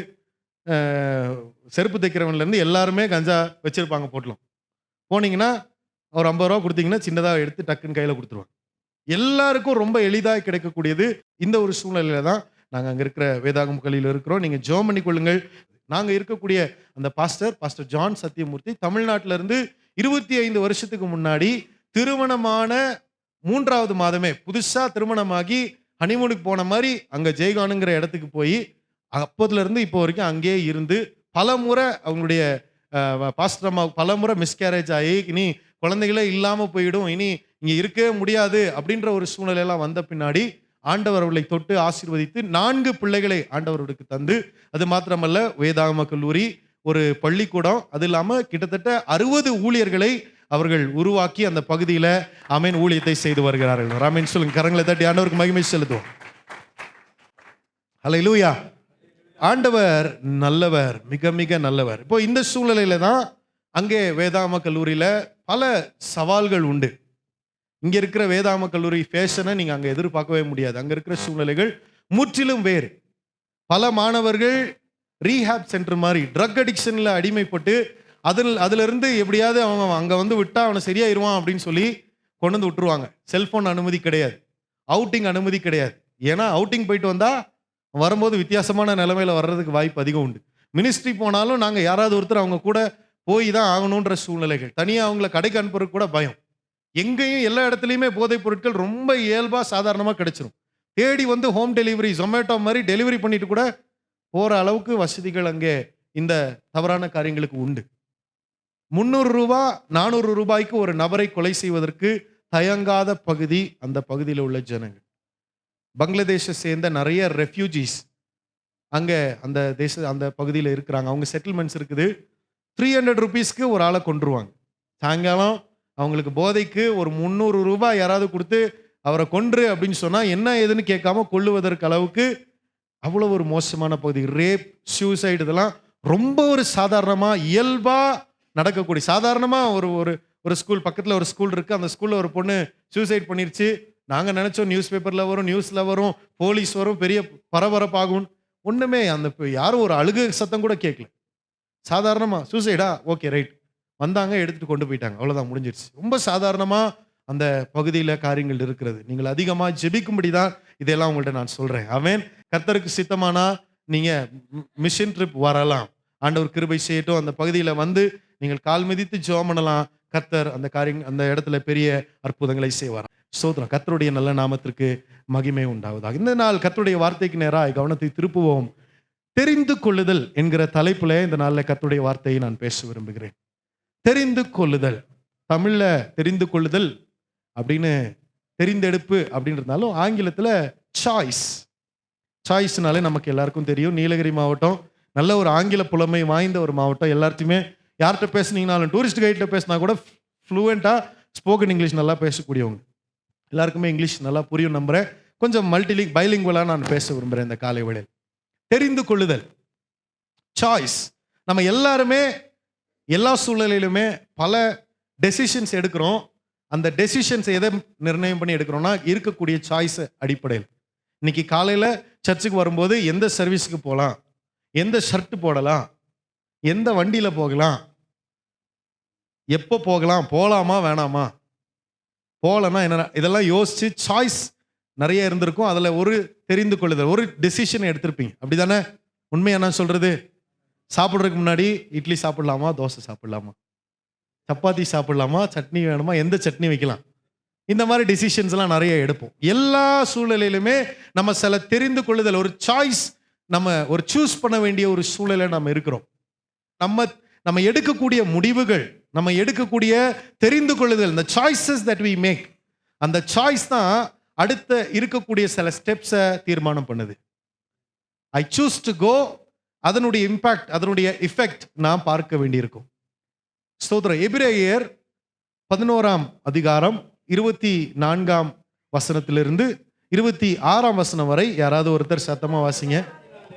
E: செருப்பு தைக்கிறவன்லேருந்து எல்லாருமே கஞ்சா வச்சுருப்பாங்க. போட்டலாம் போனீங்கன்னா ஒரு 50 ரூபா கொடுத்தீங்கன்னா சின்னதாக எடுத்து டக்குன்னு கையில் கொடுத்துருவாங்க. எல்லாருக்கும் ரொம்ப எளிதாக கிடைக்கக்கூடியது. இந்த ஒரு சூழ்நிலையில தான் நாங்கள் அங்கே இருக்கிற வேதாகம கல்லூரியில் இருக்கிறோம். நீங்கள் ஜெபம் பண்ணி கொள்ளுங்கள். நாங்கள் இருக்கக்கூடிய அந்த பாஸ்டர் ஜான் சத்தியமூர்த்தி தமிழ்நாட்டில இருந்து 25 வருஷத்துக்கு முன்னாடி திருமணமான 3வது மாதமே புதுசா திருமணமாகி ஹனிமூனுக்கு போன மாதிரி அங்க ஜெய்கானுங்கிற இடத்துக்கு போய் அப்போதுல இருந்து இப்போ வரைக்கும் அங்கேயே இருந்து பல முறை அவங்களுடைய பாஸ்டர் அம்மா பல முறை மிஸ்கேரேஜ் ஆகி இனி குழந்தைகளே இல்லாம போயிடும், இனி இங்க இருக்கவே முடியாது அப்படின்ற ஒரு சூழ்நிலையெல்லாம் வந்த பின்னாடி ஆண்டவர் அவர்களை தொட்டு ஆசீர்வதித்து 4 பிள்ளைகளை ஆண்டவருக்கு தந்து, அது மாத்திரமல்ல வேதாகம கல்லூரி, ஒரு பள்ளிக்கூடம், அது இல்லாம கிட்டத்தட்ட 60 ஊழியர்களை அவர்கள் உருவாக்கி அந்த பகுதியில் ஆமென் ஊழியத்தை செய்து வருகிறார்கள். ஆமென் சொல்லுங்க, கரங்களை தட்டி ஆண்டவருக்கு மகிமை செலுத்துவோம். ஹல்லேலூயா. ஆண்டவர் நல்லவர், மிக மிக நல்லவர். இப்போ இந்த சூழ்நிலையில தான் அங்கே வேதாகம கல்லூரியில பல சவால்கள் உண்டு. இங்க இருக்கிற வேதாகம கல்லூரி ஃபேஷனை நீங்க அங்க எதிர்பார்க்கவே முடியாது. அங்க இருக்கிற சூழ்நிலைகள் முற்றிலும் வேறு. பல மாணவர்கள் ரீஹாப் சென்டர் மாதிரி ட்ரக் அடிக்ஷன்ல அடிமைப்பட்டு அதுல இருந்து எப்படியாவது அவங்க அங்க வந்து விட்டா அவனை சரியாயிருவான் அப்படின்னு சொல்லி கொண்டு வந்து விட்டுருவாங்க. செல்போன் அனுமதி கிடையாது, அவுட்டிங் அனுமதி கிடையாது. ஏன்னா அவுட்டிங் போயிட்டு வந்தா வரும்போது வித்தியாசமான நிலைமையில வர்றதுக்கு வாய்ப்பு அதிகம் உண்டு. மினிஸ்ட்ரி போனாலும் நாங்கள் யாராவது ஒருத்தர் அவங்க கூட போய் தான் ஆகணுன்ற சூழ்நிலைகள். தனியாக அவங்கள கடைக்கு அனுப்புறதுக்கு கூட பயம். எங்கேயும் எல்லா இடத்துலையுமே போதைப் பொருட்கள் ரொம்ப இயல்பாக சாதாரணமாக கிடைச்சிரும். தேடி வந்து ஹோம் டெலிவரி, ஜொமேட்டோ மாதிரி டெலிவரி பண்ணிட்டு கூட போகிற அளவுக்கு வசதிகள் அங்கே இந்த தவறான காரியங்களுக்கு உண்டு. 300 ரூபா 400 ரூபாய்க்கு ஒரு நபரை கொலை செய்வதற்கு தயங்காத பகுதி அந்த பகுதியில் உள்ள ஜனங்கள். பங்களாதேஷை சேர்ந்த நிறைய ரெஃப்யூஜிஸ் அங்கே அந்த பகுதியில் இருக்கிறாங்க. அவங்க செட்டில்மெண்ட்ஸ் இருக்குது. 300 ரூபீஸ்க்கு ஒரு ஆளை கொன்றுவாங்க. சாயங்காலம் அவங்களுக்கு போதைக்கு ஒரு 300 ரூபாய் யாராவது கொடுத்து அவரை கொன்று அப்படின்னு சொன்னால் என்ன ஏதுன்னு கேட்காம கொல்லுவதற்கு அளவுக்கு அவ்வளோ ஒரு மோசமான பகுதி. ரேப், சூசைடு இதெல்லாம் ரொம்ப ஒரு சாதாரணமாக இயல்பாக நடக்கக்கூடிய. சாதாரணமாக ஒரு ஸ்கூல் பக்கத்தில் ஒரு ஸ்கூல் இருக்குது. அந்த ஸ்கூலில் ஒரு பொண்ணு சூசைட் பண்ணிருச்சு. நாங்கள் நினச்சோம் நியூஸ் பேப்பரில் வரும், நியூஸில் வரும், போலீஸ் வரும், பெரிய பரபரப்பாகும். ஒன்றுமே அந்த யாரும் ஒரு அழுகு சத்தம் கூட கேட்கல. சாதாரணமாக சூசைடா, ஓகே ரைட், வந்தாங்க, எடுத்துகிட்டு கொண்டு போயிட்டாங்க, அவ்வளோதான், முடிஞ்சிருச்சு. ரொம்ப சாதாரணமாக அந்த பகுதியில் காரியங்கள் இருக்கிறது. நீங்கள் அதிகமாக ஜெபிக்கும்படி தான் இதெல்லாம் உங்கள்கிட்ட நான் சொல்கிறேன். ஆமென். கர்த்தருக்கு சித்தமானா நீங்கள் மிஷன் ட்ரிப் வரலாம். ஆண்டவர் கிருபை செய்யட்டும். அந்த பகுதியில் வந்து நீங்கள் கால் மிதித்து ஜெபம் பண்ணலாம். கர்த்தர் அந்த இடத்துல பெரிய அற்புதங்களை செய்வார். ஸ்தோத்திரம். கர்த்தருடைய நல்ல நாமத்திற்கு மகிமை உண்டாவதாக. இந்த நாள் கர்த்தருடைய வார்த்தைக்கு நேராக கவனத்தை திருப்புவோம். தெரிந்து கொள்ளுதல் என்கிற தலைப்புல இந்த நாளில் கர்த்தருடைய வார்த்தையை நான் பேச விரும்புகிறேன். தெரிந்து கொள்ளுதல், தமிழ்ல தெரிந்து கொள்ளுதல் அப்படின்னு தெரிந்தெடுப்பு அப்படின்றதுனாலும் ஆங்கிலத்தில் சாய்ஸ்னாலே நமக்கு எல்லாருக்கும் தெரியும். நீலகிரி மாவட்டம் நல்ல ஒரு ஆங்கில புலமை வாய்ந்த ஒரு மாவட்டம். எல்லாத்தையுமே யார்கிட்ட பேசுனீங்கனாலும், டூரிஸ்ட் கைட்ல பேசினா கூட ஃப்ளூவெண்ட்டாக ஸ்போக்கன் இங்கிலீஷ் நல்லா பேசக்கூடியவங்க. எல்லாருக்குமே இங்கிலீஷ் நல்லா புரியும் நம்புறேன். கொஞ்சம் பைலிங்குவலாக நான் பேச விரும்புகிறேன் இந்த காலை வேளையில். தெரிந்து கொள்ளுதல், சாய்ஸ். நம்ம எல்லாருமே எல்லா சூழ்நிலையிலுமே பல டெசிஷன்ஸ் எடுக்கிறோம். அந்த டெசிஷன்ஸ் எதை நிர்ணயம் பண்ணி எடுக்கிறோம்னா இருக்கக்கூடிய சாய்ஸ் அடிப்படையில். இன்னைக்கு காலையில் சர்ச்சுக்கு வரும்போது எந்த சர்வீஸுக்கு போகலாம், எந்த ஷர்ட் போடலாம், எந்த வண்டியில் போகலாம், எப்போ போகலாம், போகலாமா வேணாமா, போகலன்னா என்ன, இதெல்லாம் யோசிச்சு சாய்ஸ் நிறைய இருந்திருக்கும். அதில் ஒரு தெரிந்து கொள்ளுதல், ஒரு டெசிஷன் எடுத்திருப்பீங்க. அப்படி தானே? உண்மையா நான் சொல்கிறது? சாப்பிட்றதுக்கு முன்னாடி இட்லி சாப்பிடலாமா, தோசை சாப்பிடலாமா, சப்பாத்தி சாப்பிடலாமா, சட்னி வேணுமா, எந்த சட்னி வைக்கலாம், இந்த மாதிரி டெசிஷன்ஸ்லாம் நிறைய எடுப்போம். எல்லா சூழ்நிலையிலுமே நம்ம சில தெரிந்து கொள்ளுதல், ஒரு சாய்ஸ், நம்ம ஒரு சூஸ் பண்ண வேண்டிய ஒரு சூழ்நிலை நம்ம இருக்கிறோம். நம்ம எடுக்கக்கூடிய முடிவுகள், நம்ம எடுக்கக்கூடிய தெரிந்து கொள்ளுதல், இந்த சாய்ஸஸ் தட் வி மேக், அந்த சாய்ஸ் தான் அடுத்த இருக்கக்கூடிய சில ஸ்டெப்ஸை தீர்மானம் பண்ணுது. ஐ சூஸ் டு கோ, அதனுடைய இம்பாக்ட், அதனுடைய எஃபெக்ட் நாம் பார்க்க வேண்டியிருக்கும். ஸ்தோத்திரம். எபிரேயர் 11ஆம் அதிகாரம் 24ஆம் வசனத்திலிருந்து 26ஆம் வசனம் வரை யாராவது ஒருத்தர் சத்தமா வாசிங்க.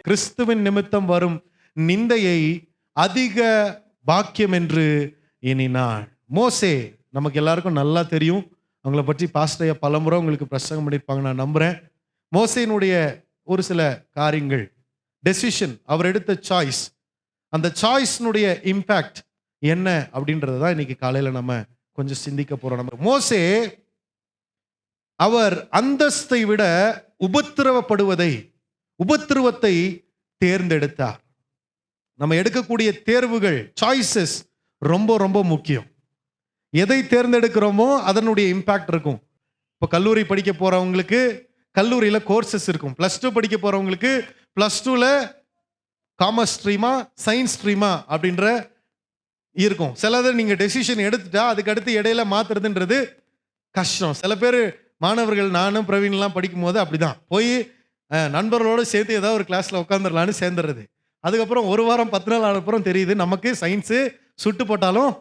E: கிறிஸ்துவின் நிமித்தம் வரும் நிந்தையை அதிக பாக்கியம் என்று எண்ணினான். மோசே நமக்கு எல்லாருக்கும் நல்லா தெரியும். அவங்கள பற்றி பாஸ்டரையா பலமுறை உங்களுக்கு பிரசங்கம் பண்ணியிருப்பாங்க நான் நம்புறேன். மோசேனுடைய ஒரு சில காரியங்கள், டெசிஷன், அவர் எடுத்த சாய்ஸ், அந்த சாய்ஸ்னுடைய இம்பேக்ட் என்ன அப்படின்றது தான் இன்னைக்கு காலையில் நம்ம கொஞ்சம் சிந்திக்க போறோம். நம்ம மோசே அவர் அந்தஸ்தை விட உபத்திரவத்தை தேர்ந்தெடுத்தார். நம்ம எடுக்கக்கூடிய தேர்வுகள், சாய்ஸஸ் ரொம்ப ரொம்ப முக்கியம். எதை தேர்ந்தெடுக்கிறோமோ அதனுடைய இம்பாக்ட் இருக்கும். இப்போ கல்லூரி படிக்க போறவங்களுக்கு கல்லூரியில் கோர்சஸ் இருக்கும். +2 படிக்க போறவங்களுக்கு +2ல காமர்ஸ் ஸ்ட்ரீமா சயின்ஸ் ஸ்ட்ரீமா அப்படின்ற இருக்கும். சிலதை நீங்கள் டெசிஷன் எடுத்துட்டா அதுக்கு அடுத்து இடையில மாத்துறதுன்றது கஷ்டம். சில பேர் மாணவர்கள், நானும் பிரவீன்லாம் படிக்கும் போது அப்படிதான் போய் நண்பர்களோடு சேர்த்து ஏதாவது ஒரு கிளாஸில் உட்காந்துடலான்னு சேர்ந்துடுறது. அதுக்கப்புறம் ஒரு வாரம் 10 நாள் அப்புறம் தெரியுது நமக்கு சயின்ஸு சுட்டு போட்டாலும்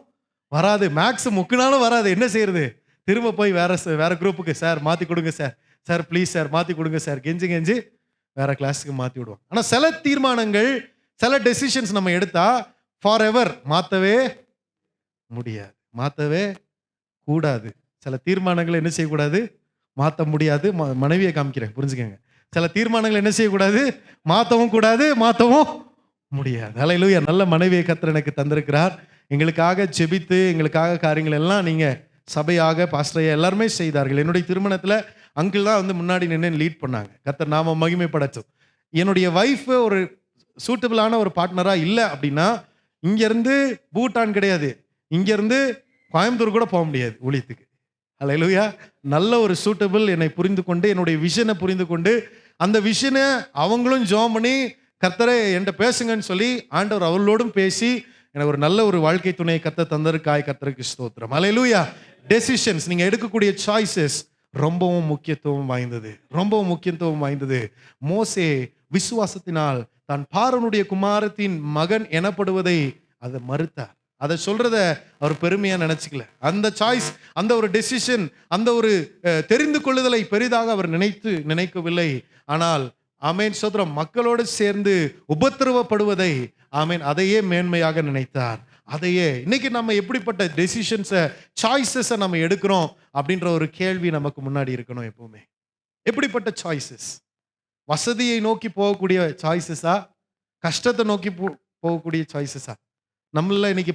E: வராது, மேக்ஸ் முக்குனாலும் வராது. என்ன செய்யறது? திரும்ப போய் வேற குரூப்புக்கு, சார் மாற்றி கொடுங்க சார் ப்ளீஸ் சார் மாற்றி கொடுங்க சார், கெஞ்சி வேற கிளாஸுக்கு மாற்றி விடுவோம். ஆனால் சில தீர்மானங்கள், சில டெசிஷன்ஸ் நம்ம எடுத்தா ஃபார் எவர் மாற்றவே முடியாது, மாற்றவே கூடாது. சில தீர்மானங்களை என்ன செய்யக்கூடாது? மாற்ற முடியாது. மனைவியை காமிக்கிறேன், புரிஞ்சுக்கங்க. சில தீர்மானங்கள் என்ன செய்யக்கூடாது? மாற்றவும் கூடாது, மாற்றவும் முடியாது. அல்லேலூயா. நல்ல மனைவியை கர்த்தர் எனக்கு தந்திருக்கிறார். எங்களுக்காக ஜெபித்து எங்களுக்காக காரியங்கள் எல்லாம் நீங்கள் சபையாக பாஸ்டரையா எல்லாருமே செய்தார்கள். என்னுடைய திருமணத்தில் அங்கிள் தான் வந்து முன்னாடி நின்று லீட் பண்ணாங்க. கர்த்தர் நாம மகிமைப்படட்டும். என்னுடைய வைஃப் ஒரு சூட்டபிளான ஒரு பார்ட்னராக இல்லை அப்படின்னா இங்கேருந்து பூட்டான் கிடையாது, இங்கேருந்து கோயம்புத்தூர் கூட போக முடியாது ஊழியத்துக்கு. அல்லேலூயா. நல்ல ஒரு சூட்டபிள், என்னை புரிந்து கொண்டு என்னுடைய விஷனை புரிந்து கொண்டு அந்த விஷனை அவங்களும் ஜெபம் பண்ணி கர்த்தரை என்கிட்ட பேசுங்கன்னு சொல்லி ஆண்டவர் அவர்களோடும் பேசி எனக்கு ஒரு நல்ல ஒரு வாழ்க்கை துணையை கர்த்தர் தந்ததற்காய் கர்த்தருக்கு ஸ்தோத்திரம். அல்லேலூயா. டெசிஷன்ஸ், நீங்கள் எடுக்கக்கூடிய சாய்ஸஸ் ரொம்பவும் முக்கியத்துவம் வாய்ந்தது. மோசே விசுவாசத்தினால் தான் பார்வோனுடைய குமாரத்தின் மகன் எனப்படுவதை அதை மறுத்தார். அதை சொல்றத அவர் பெருமையா நினைச்சுக்கல. அந்த சாய்ஸ், அந்த ஒரு டெசிஷன், அந்த ஒரு தெரிந்து கொள்ளுதலை பெரிதாக அவர் நினைக்கவில்லை. ஆனால் ஆமேன் சோதரம், மக்களோடு சேர்ந்து உபத்திரவப்படுவதை ஆமேன் அதையே மேன்மையாக நினைத்தார். அதையே இன்னைக்கு நம்ம எப்படிப்பட்ட டெசிஷன்ஸை, சாய்ஸஸை நம்ம எடுக்கிறோம் அப்படின்ற ஒரு கேள்வி நமக்கு முன்னாடி இருக்கணும் எப்பவுமே. எப்படிப்பட்ட சாய்ஸஸ்? வசதியை நோக்கி போகக்கூடிய சாய்ஸஸா, கஷ்டத்தை நோக்கி போகக்கூடிய சாய்ஸஸா? நம்மள இன்னைக்கு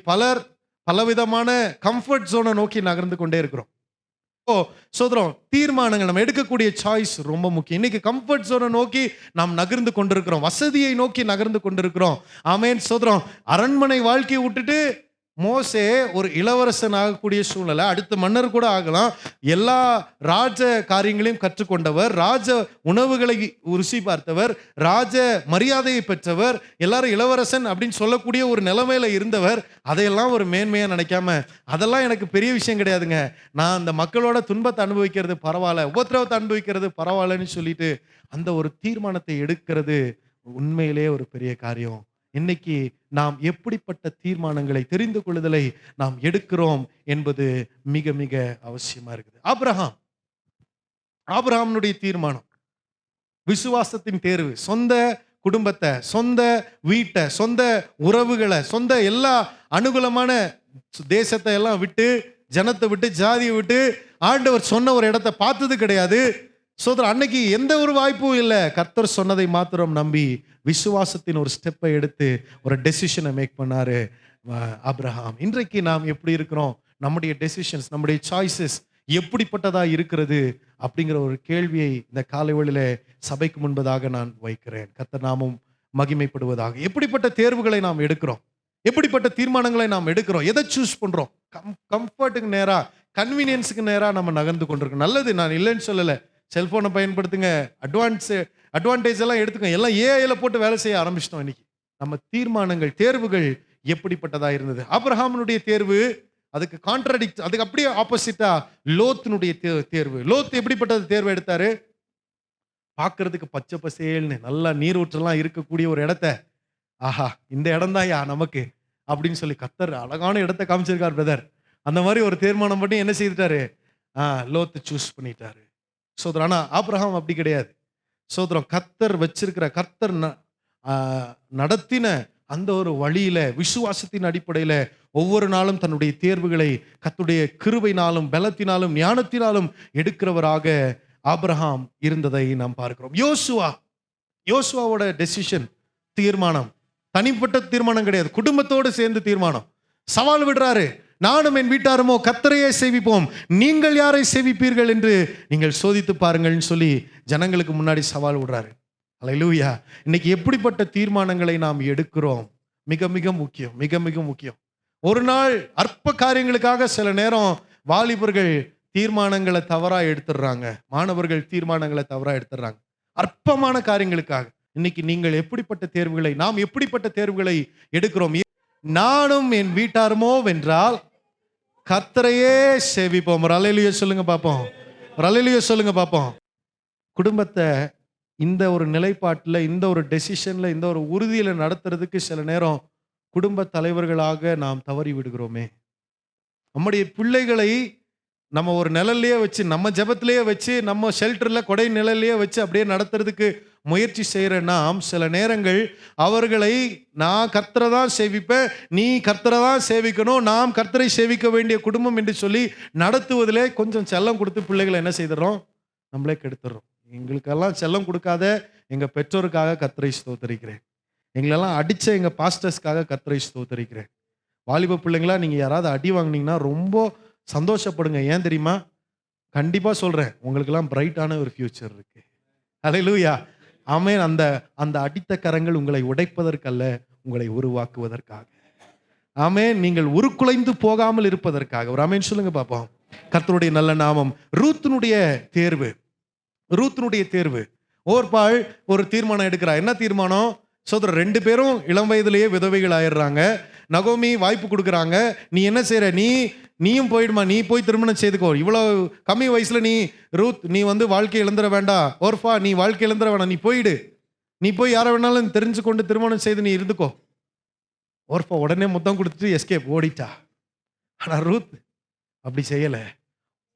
E: பலவிதமான கம்ஃபர்ட் ஜோனை நோக்கி நகர்ந்து கொண்டே இருக்கிறோம். சோதரம், தீர்மானங்கள், நம்ம எடுக்கக்கூடிய சாய்ஸ் ரொம்ப முக்கியம். இன்னைக்கு கம்ஃபர்ட் ஜோனை நோக்கி நாம் நகர்ந்து கொண்டிருக்கிறோம், வசதியை நோக்கி நகர்ந்து கொண்டிருக்கிறோம். ஆமேன் சோதரம். அரண்மனை வாழ்க்கையை விட்டுட்டு மோசே ஒரு இளவரசன் ஆகக்கூடிய சூழ்நிலை, அடுத்த மன்னர் கூட ஆகலாம். எல்லா ராஜ காரியங்களையும் கற்றுக்கொண்டவர், ராஜ உணவுகளை ருசி பார்த்தவர், ராஜ மரியாதையை பெற்றவர், எல்லாரும் இளவரசன் அப்படின்னு சொல்லக்கூடிய ஒரு நிலைமையில இருந்தவர். அதையெல்லாம் ஒரு மேன்மையா நினைக்காம, அதெல்லாம் எனக்கு பெரிய விஷயம் கிடையாதுங்க, நான் அந்த மக்களோட துன்பத்தை அனுபவிக்கிறது பரவாயில்ல, உபத்திரவத்தை அனுபவிக்கிறது பரவாயில்லன்னு சொல்லிட்டு அந்த ஒரு தீர்மானத்தை எடுக்கிறது உண்மையிலே ஒரு பெரிய காரியம். இன்னைக்கு நாம் எப்படிப்பட்ட தீர்மானங்களை, தெரிந்து கொள்ளுதலை நாம் எடுக்கிறோம் என்பது மிக மிக அவசியமா இருக்குது. ஆபிரகாமுடைய தீர்மானம், விசுவாசத்தின் தேர்வு, சொந்த குடும்பத்தை, சொந்த வீட்டை, சொந்த உறவுகளை, சொந்த எல்லா அனுகூலமான தேசத்தை எல்லாம் விட்டு, ஜனத்தை விட்டு, ஜாதியை விட்டு ஆண்டவர் சொன்ன ஒரு இடத்தை பார்த்தது கிடையாது. சோதரர், அன்னைக்கு எந்த ஒரு வாய்ப்பும் இல்லை. கர்த்தர் சொன்னதை மாத்திரம் நம்பி விசுவாசத்தின் ஒரு ஸ்டெப்பை எடுத்து ஒரு டெசிஷனை மேக் பண்ணாரு ஆபிரகாம். இன்றைக்கு நாம் எப்படி இருக்கிறோம்? நம்முடைய டெசிஷன்ஸ், நம்முடைய சாய்ஸஸ் எப்படிப்பட்டதா இருக்கிறது அப்படிங்கிற ஒரு கேள்வியை இந்த காலை வேளையில சபைக்கு முன்பதாக நான் வைக்கிறேன். கர்த்தர் நாமம் மகிமைப்படுவதாக. எப்படிப்பட்ட தேர்வுகளை நாம் எடுக்கிறோம்? எப்படிப்பட்ட தீர்மானங்களை நாம் எடுக்கிறோம்? எதை சூஸ் பண்றோம்? கம்ஃபர்ட்டுக்கு நேரா, கன்வீனியன்ஸுக்கு நேரா நம்ம நகர்ந்து கொண்டிருக்கோம். நல்லது, நான் இல்லைன்னு சொல்லலை. செல்போனை பயன்படுத்துங்க, அட்வான்டேஜ் எல்லாம் எடுத்துக்கோங்க. எல்லாம் ஏஐல போட்டு வேலை செய்ய ஆரம்பிச்சிட்டோம். இன்னைக்கு நம்ம தீர்மானங்கள், தேர்வுகள் எப்படிப்பட்டதா இருந்தது? ஆபிரகாமுடைய தேர்வு அதுக்கு கான்ட்ராடிக்ட், அதுக்கு அப்படியே ஆப்போசிட்டா லோத்தினுடைய தேர்வு. லோத் எப்படிப்பட்டது தேர்வு எடுத்தாரு? பார்க்கறதுக்கு பச்சை பசேல்னு நல்லா நீரூற்றெல்லாம் இருக்கக்கூடிய ஒரு இடத்த, ஆஹா இந்த இடம் தான் யா நமக்கு அப்படின்னு சொல்லி கர்த்தர் அழகான இடத்தை காமிச்சிருக்கார் பிரதர். அந்த மாதிரி ஒரு தீர்மானம் பண்ணி என்ன செய்துட்டாரு? லோத்து சூஸ் பண்ணிட்டாரு. சோதரம், ஆனா ஆபிரகாம் அப்படி கிடையாது. சோதரம், கர்த்தர் வச்சிருக்கிற, கர்த்தர் நடத்தின அந்த ஒரு வழியில, விசுவாசத்தின் அடிப்படையில ஒவ்வொரு நாளும் தன்னுடைய தேர்வுகளை கர்த்தருடைய கிருபையினாலும் பலத்தினாலும் ஞானத்தினாலும் எடுக்கிறவராக ஆபிரகாம் இருந்ததை நாம் பார்க்கிறோம். யோசுவாவோட டெசிஷன், தீர்மானம் தனிப்பட்ட தீர்மானம் கிடையாது, குடும்பத்தோடு சேர்ந்து தீர்மானம். சவால் விடுறாரு, நானும் என் வீட்டாருமோ கர்த்தரையே சேவிப்போம், நீங்கள் யாரை சேவிப்பீர்கள் என்று நீங்கள் சோதித்து பாருங்கள்னு சொல்லி ஜனங்களுக்கு முன்னாடி சவால் விடுறாரு. அல்லேலூயா. இன்னைக்கு எப்படிப்பட்ட தீர்மானங்களை நாம் எடுக்கிறோம் மிக மிக முக்கியம், மிக மிக முக்கியம். ஒரு நாள் அற்ப காரியங்களுக்காக சில நேரம் வாலிபர்கள் தீர்மானங்களை தவறா எடுத்துடுறாங்க, மாணவர்கள் தீர்மானங்களை தவறா எடுத்துடுறாங்க அற்பமான காரியங்களுக்காக. இன்னைக்கு நீங்கள் எப்படிப்பட்ட தேர்வுகளை, நாம் எப்படிப்பட்ட தேர்வுகளை எடுக்கிறோம்? நானும் என் வீட்டாருமோ வென்றால் கர்த்தரையே சேவிப்போம். ஒரு அல்லேலூயா சொல்லுங்க பாப்போம், ஒரு அல்லேலூயா சொல்லுங்க பாப்போம். குடும்பத்தை இந்த ஒரு நிலைப்பாட்டில், இந்த ஒரு டெசிஷன்ல, இந்த ஒரு உறுதியில நடத்துறதுக்கு சில நேரம் குடும்ப தலைவர்களாக நாம் தவறி விடுகிறோமே. நம்முடைய பிள்ளைகளை நம்ம ஒரு நிழல்லையே வச்சு, நம்ம ஜெபத்திலேயே வச்சு, நம்ம ஷெல்டர்ல கொடை நிழல்லையே வச்சு அப்படியே நடத்துறதுக்கு முயற்சி செய்கிற நாம் சில நேரங்கள் அவர்களை நான் கர்த்தரை தான் சேவிப்பேன், நீ கர்த்தரை தான் சேவிக்கணும், நாம் கர்த்தரை சேவிக்க வேண்டிய குடும்பம் என்று சொல்லி நடத்துவதிலே கொஞ்சம் செல்லம் கொடுத்து பிள்ளைகளை என்ன செய்துறோம்? நம்மளே கெடுத்துடுறோம். எங்களுக்கெல்லாம் செல்லம் கொடுக்காத எங்கள் பெற்றோருக்காக கர்த்தரை ஸ்தோத்தரிக்கிறேன். எங்களெல்லாம் அடித்த எங்கள் பாஸ்டர்ஸ்க்காக கர்த்தரை ஸ்தோத்தரிக்கிறேன். வாலிப பிள்ளைங்களா, நீங்கள் யாராவது அடி வாங்கினீங்கன்னா ரொம்ப சந்தோஷப்படுங்க. ஏன் தெரியுமா? கண்டிப்பாக சொல்கிறேன், உங்களுக்கெல்லாம் பிரைட்டான ஒரு ஃபியூச்சர் இருக்கு. அல்லேலூயா, ஆமென். அந்த அந்த அடித்த கரங்கள் உங்களை உடைப்பதற்கல்ல, உங்களை உருவாக்குவதற்காக. ஆமென். நீங்கள் உருக்குலைந்து போகாமல் இருப்பதற்காக. ஒரு ஆமென் சொல்லுங்க பார்ப்போம். கர்த்தருடைய நல்ல நாமம். ரூத்தினுடைய தேர்வு, ரூத்தினுடைய தேர்வு. ஓர்பாள் ஒரு தீர்மானம் எடுக்கிறா. என்ன தீர்மானம்? சோதரர் 2 பேரும் இளம் வயதிலேயே விதவைகள் ஆயிடுறாங்க. நகோமி வாய்ப்பு கொடுக்குறாங்க. நீ என்ன செய்யற? நீயும் போயிடுமா, நீ போய் திருமணம் செய்துக்கோ. இவ்வளோ கம்மி வயசுல நீ ரூத், நீ வாழ்க்கை இழந்துட வேண்டாம். ஓர்ஃபா, நீ வாழ்க்கை இழந்துட வேண்டாம், நீ போயிடு, நீ போய் யாரை வேணாலும் தெரிஞ்சு கொண்டு திருமணம் செய்து நீ இருந்துக்கோ. ஓர்ஃபா உடனே முத்தம் கொடுத்துட்டு எஸ்கேப் ஓடிட்டா. ஆனா ரூத் அப்படி செய்யலை.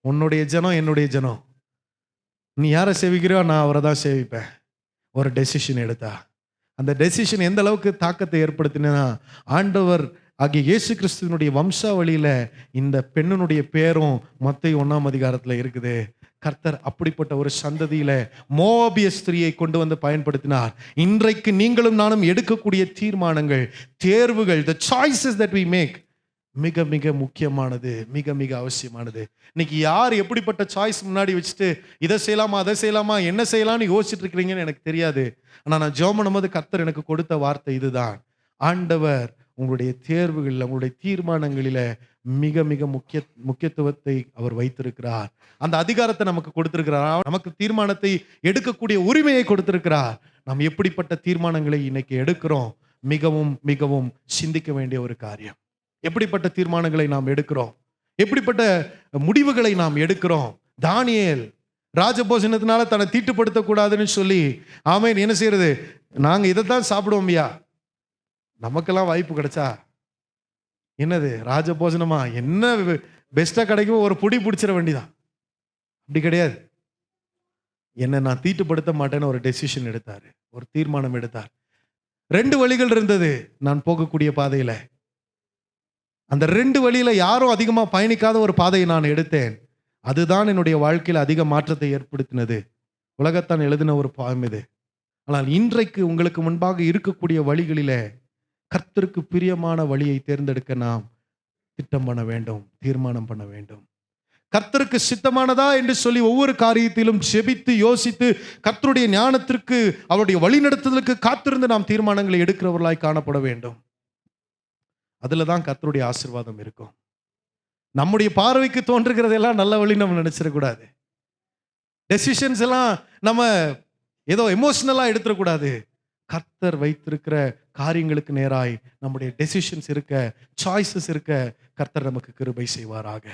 E: உன்னுடைய ஜனம் என்னுடைய ஜனம், நீ யாரை சேவிக்கிறியோ நான் அவரை தான் சேவிப்பேன். ஒரு டெசிஷன் எடுத்தா. அந்த டெசிஷன் எந்த அளவுக்கு தாக்கத்தை ஏற்படுத்தினா, ஆண்டவர் ஆகிய இயேசு கிறிஸ்துவனுடைய வம்சாவளியில இந்த பெண்ணுடைய பேரும் மத்தேயு 1ஆம் அதிகாரத்துல இருக்குது. கர்த்தர் அப்படிப்பட்ட ஒரு சந்ததியில மோவாபிய ஸ்திரியை கொண்டு வந்து பயன்படுத்தினார். இன்றைக்கு நீங்களும் நானும் எடுக்கக்கூடிய தீர்மானங்கள், தேர்வுகள், the choices that we make மிக மிக முக்கியமானது, மிக மிக அவசியமானது. இன்னைக்கு யார் எப்படிப்பட்ட சாய்ஸ் முன்னாடி வச்சுட்டு இதை செய்யலாமா, அதை செய்யலாமா, என்ன செய்யலாம்னு யோசிச்சுட்டு இருக்கிறீங்கன்னு எனக்கு தெரியாது. ஆனால் நான் ஜெபம் பண்ணும்போது கர்த்தர் எனக்கு கொடுத்த வார்த்தை இதுதான். ஆண்டவர் உங்களுடைய தேர்வுகளில், உங்களுடைய தீர்மானங்களில் மிக மிக முக்கியத்துவத்தை அவர் வைத்திருக்கிறார். அந்த அதிகாரத்தை நமக்கு கொடுத்திருக்கிறார். நமக்கு தீர்மானத்தை எடுக்கக்கூடிய உரிமையை கொடுத்திருக்கிறார். நாம் எப்படிப்பட்ட தீர்மானங்களை இன்னைக்கு எடுக்கிறோம் மிகவும் மிகவும் சிந்திக்க வேண்டிய ஒரு காரியம். எப்படிப்பட்ட தீர்மானங்களை நாம் எடுக்கிறோம், எப்படிப்பட்ட முடிவுகளை நாம் எடுக்கிறோம். தானியேல் ராஜபோஜனத்தினால தன்னை தீட்டுப்படுத்தக்கூடாதுன்னு சொல்லி ஆமென் என்ன செய்யறது? நாங்க இதைத்தான் சாப்பிடுவோம்யா, நமக்கெல்லாம் வாய்ப்பு கிடைச்சா என்னது ராஜபோஜனமா, என்ன பெஸ்டா கிடைக்கும், ஒரு புடி பிடிச்சிட வேண்டிதான். அப்படி கிடையாது. என்னை நான் தீட்டுப்படுத்த மாட்டேன்னு ஒரு டெசிஷன் எடுத்தாரு, ஒரு தீர்மானம் எடுத்தார். 2 வழிகள் இருந்தது நான் போகக்கூடிய பாதையில. அந்த 2 வழியில யாரும் அதிகமா பயணிக்காத ஒரு பாதையை நான் எடுத்தேன். அதுதான் என்னுடைய வாழ்க்கையில் அதிக மாற்றத்தை ஏற்படுத்தினது. உலகத்தான் எழுதின ஒரு பாவம் இது. ஆனால் இன்றைக்கு உங்களுக்கு முன்பாக இருக்கக்கூடிய வழிகளில கர்த்தருக்கு பிரியமான வழியை தேர்ந்தெடுக்க நாம் திட்டம் பண்ண வேண்டும், தீர்மானம் பண்ண வேண்டும். கர்த்தருக்கு சித்தமானதா என்று சொல்லி ஒவ்வொரு காரியத்திலும் ஜெபித்து யோசித்து கர்த்தருடைய ஞானத்திற்கு, அவருடைய வழிநடத்துதலுக்கு காத்திருந்து நாம் தீர்மானங்களை எடுக்கிறவர்களாய் காணப்பட வேண்டும். அதுல தான் கர்த்தருடைய ஆசீர்வாதம் இருக்கும். நம்முடைய பார்வைக்கு தோன்றுகிறதெல்லாம் நல்ல வழி நம்ம நினைச்சிடக்கூடாது. டெசிஷன்ஸ் எல்லாம் நம்ம ஏதோ எமோஷனலா எடுத்துடக்கூடாது. கர்த்தர் வைத்திருக்கிற காரியங்களுக்கு நேராய் நம்முடைய டெசிஷன்ஸ் இருக்க, சாய்ஸஸ் இருக்க கர்த்தர் நமக்கு கிருபை செய்வாராக.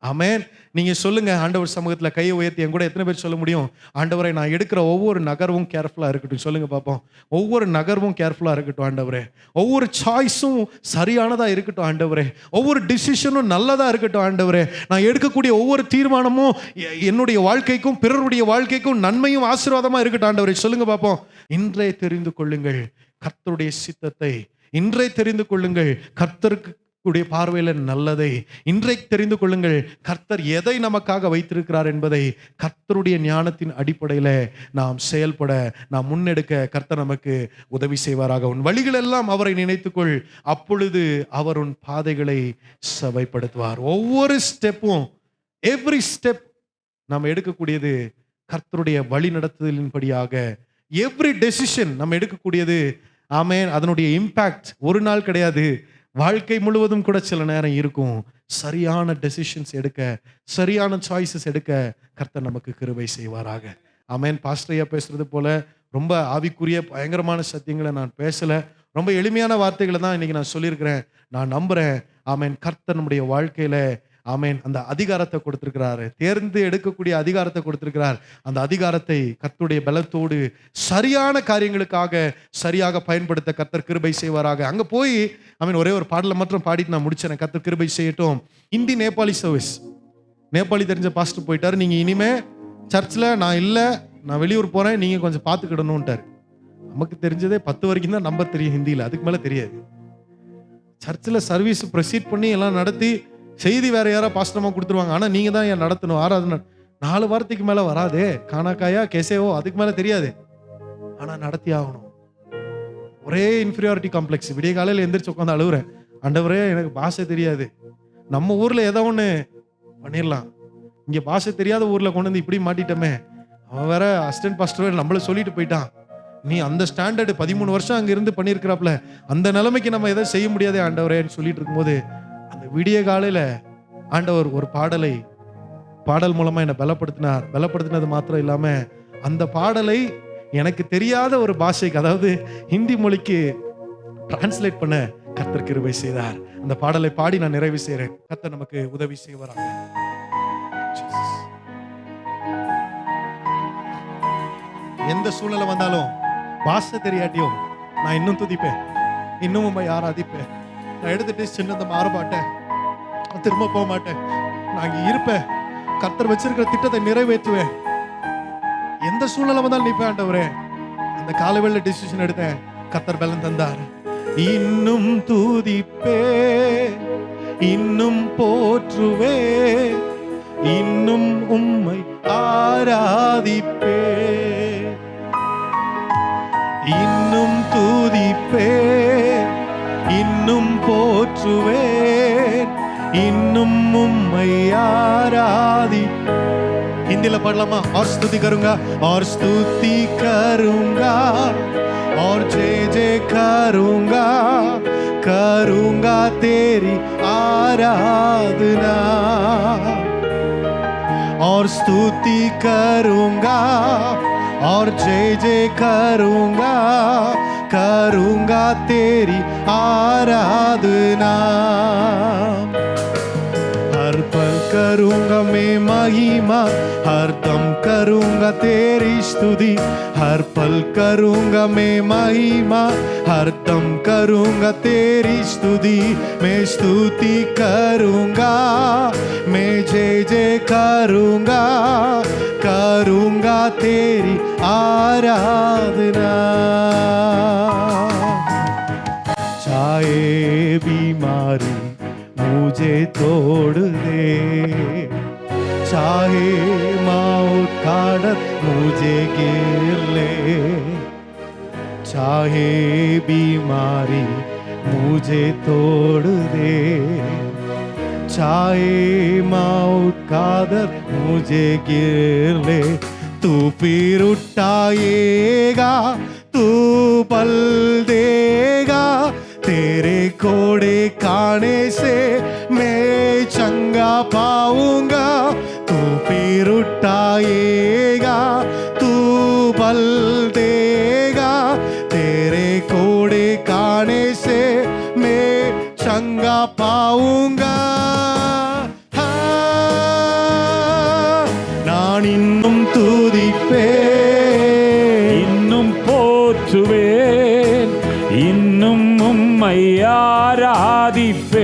E: ஆமென். நீங்க சொல்லுங்க, ஆண்டவர் சமூகத்துல கையை உயர்த்தி என் கூட எத்தனை பேர் சொல்ல முடியும்? ஆண்டவரை, நான் எடுக்கிற ஒவ்வொரு நகர்வும் கேர்ஃபுல்லா இருக்கட்டும். சொல்லுங்க பார்ப்போம். ஒவ்வொரு நகர்வும் கேர்ஃபுல்லா இருக்கட்டும் ஆண்டவரே. ஒவ்வொரு சாய்ஸும் சரியானதா இருக்கட்டும் ஆண்டவரே. ஒவ்வொரு டிசிஷனும் நல்லதா இருக்கட்டும் ஆண்டவரே. நான் எடுக்கக்கூடிய ஒவ்வொரு தீர்மானமும் என்னுடைய வாழ்க்கைக்கும் பிறருடைய வாழ்க்கைக்கும் நன்மையும் ஆசீர்வாதமா இருக்கட்டும் ஆண்டவரே. சொல்லுங்க பார்ப்போம். இன்றே தெரிந்து கொள்ளுங்கள் கர்த்தருடைய சித்தத்தை. இன்றே தெரிந்து கொள்ளுங்கள் கர்த்தருக்கு உடைய பார்வையில நல்லதை இன்றைக்கு தெரிந்து கொள்ளுங்கள். கர்த்தர் எதை நமக்காக வைத்திருக்கிறார் என்பதை கர்த்தருடைய ஞானத்தின் அடிப்படையில நாம் செயல்பட, நாம் முன்னெடுக்க கர்த்தர் நமக்கு உதவி செய்வாராக. உன் வழிகள் எல்லாம் அவரை நினைத்துக்கொள், அப்பொழுது அவர் உன் பாதைகளை செவைப்படுத்துவார். ஒவ்வொரு ஸ்டெப்பும், எவ்ரி ஸ்டெப் நாம் எடுக்கக்கூடியது கர்த்தருடைய வழி நடத்துதலின்படியாக. எவ்ரி டெசிஷன் நம்ம எடுக்கக்கூடியது, ஆமென், அதனுடைய இம்பாக்ட் ஒரு நாள் கிடையாது, வாழ்க்கை முழுவதும் கூட சில நேரம் இருக்கும். சரியான டெசிஷன்ஸ் எடுக்க, சரியான சாய்ஸஸ் எடுக்க கர்த்தர் நமக்கு கிருபை செய்வாராக. ஆமென். பாஸ்டரையா பேசுறது போல ரொம்ப ஆவிக்குரிய பயங்கரமான சத்தியங்களை நான் பேசல, ரொம்ப எளிமையான வார்த்தைகளை தான் இன்னைக்கு நான் சொல்லியிருக்கிறேன். நான் நம்புறேன், ஆமென், கர்த்தர் நம்முடைய வாழ்க்கையில, ஆமென், அந்த அதிகாரத்தை கொடுத்திருக்கிறாரு, தேர்ந்து எடுக்கக்கூடிய அதிகாரத்தை கொடுத்திருக்கிறார். அந்த அதிகாரத்தை கர்த்தருடைய பலத்தோடு சரியான காரியங்களுக்காக சரியாக பயன்படுத்த கர்த்தர் கிருபை செய்வாராக. அங்க போய், ஆமென், ஒரே ஒரு பாடலை மட்டும் பாடிட்டு நான் முடிச்சேன். கர்த்தர் கிருபை செய்யட்டும். இந்தி நேபாளி சர்வீஸ், நேபாளி தெரிஞ்ச பாஸ்டர் போயிட்டாரு. நீங்க இனிமே சர்ச்சில் நான் இல்லை, நான் வெளியூர் போறேன், நீங்க கொஞ்சம் பார்த்துக்கிடணும்ட்டார். நமக்கு தெரிஞ்சதே 10 வரைக்கும் தான் நம்பர் தெரியும் ஹிந்தியில், அதுக்கு மேல தெரியாது. சர்ச்சில் சர்வீஸ் ப்ரொசீட் பண்ணி எல்லாம் நடத்தி செய்தி வேற யாரா பாஸ்டமா கொடுத்துருவாங்க. ஆனா நீங்க தான் ஏன் நடத்தணும் ஆராதனை. 4 வாரத்துக்கு மேல வராதே, காணாக்காயா கேசேவோ, அதுக்கு மேல தெரியாது. ஆனா நடத்தி ஆகணும். ஒரே இன்ஃபீரியாரிட்டி காம்ப்ளெக்ஸ். விடிய காலையில் எந்திரிச்சு உட்காந்து அழுகுறேன், ஆண்டவரே எனக்கு பாஷை தெரியாது. நம்ம ஊர்ல ஏதோ ஒண்ணு பண்ணிடலாம், இங்க பாஷை தெரியாத ஊர்ல கொண்டு வந்து இப்படி மாட்டிட்டோமே. அவன் வேற அசிஸ்டன்ட் பாஸ்டர் நம்மள சொல்லிட்டு போயிட்டான், நீ அந்த ஸ்டாண்டர்டு 13 வருஷம் அங்க இருந்து பண்ணியிருக்கிறாப்ல, அந்த நிலைமைக்கு நம்ம எதை செய்ய முடியாதே ஆண்டவரேன்னு சொல்லிட்டு இருக்கும்போது, அந்த விடிய காலையில ஆண்டவர் ஒரு பாடல் மூலமா என்னை பலப்படுத்தினது மாத்திரம் இல்லாம, அந்த பாடலை எனக்கு தெரியாத ஒரு பாஷைக்கு, அதாவது ஹிந்தி மொழிக்கு டிரான்ஸ்லேட் பண்ண கர்த்தர் கிருபை செய்தார். அந்த பாடலை பாடி நான் நிறைவு செய்கிறேன். கர்த்தர் நமக்கு உதவி செய்வாராக. எந்த சூழ்நிலை வந்தாலும், பாஷை தெரியாட்டியும் நான் இன்னும் துதிப்பேன், இன்னும் உம்மை ஆராதிப்பேன். நான் எடுத்துட்டு சின்னதை மாற மாட்டேன், திரும்ப போக மாட்டேன், நான் இங்க இருப்பேன், கர்த்தர் வச்சிருக்கிற திட்டத்தை நிறைவேற்றுவேன். எந்த சூழ்நிலை வந்தாலும் நிற்பேன் ஆண்டவரே. அந்த காலவேளை டிசிஷன் எடுத்தேன், கர்த்தர் பலன் தந்தார். இன்னும் துதிப்பே, இன்னும் போற்றுவே, இன்னும் உம்மை ஆராதிப்பே, இன்னும் துதிப்பே, இன்னும் போற்றுவேன், இன்னும் உம்மை ஆராதி. हिंदी पढ़लामा और स्तुति करूंगा और जय जय करूंगा तेरी आराधना और स्तुति करूंगा और जय जय करूंगा तेरी आराधना। हर पल करूंगा मैं महिमा, हर दम करूंगा तेरी स्तुति, हर पल करूंगा मैं महिमा, हर दम करूंगा तेरी स्तुति। मैं स्तुति करूंगा, मैं जय जय करूंगा तेरी आराधना। चाहे बीमारी मुझे तोड़ दे, चाहे मौत का डर मुझे घेर ले, चाहे बीमारी मुझे तोड़ दे, चाहे मौत का डर मुझे घेर ले, तू फिर उठाएगा, तू बल देगा, तेरे कोड़े खाने से मैं चंगा पाऊंगा। तू फिर उठाएगा, तू बल देगा, तेरे कोड़े खाने से मैं चंगा पाऊंगा। நான் இன்னும் துதிப்பேன்,
A: இன்னும் போற்றுவேன், இன்னும் உம்மை ஆராதிப்பேன்,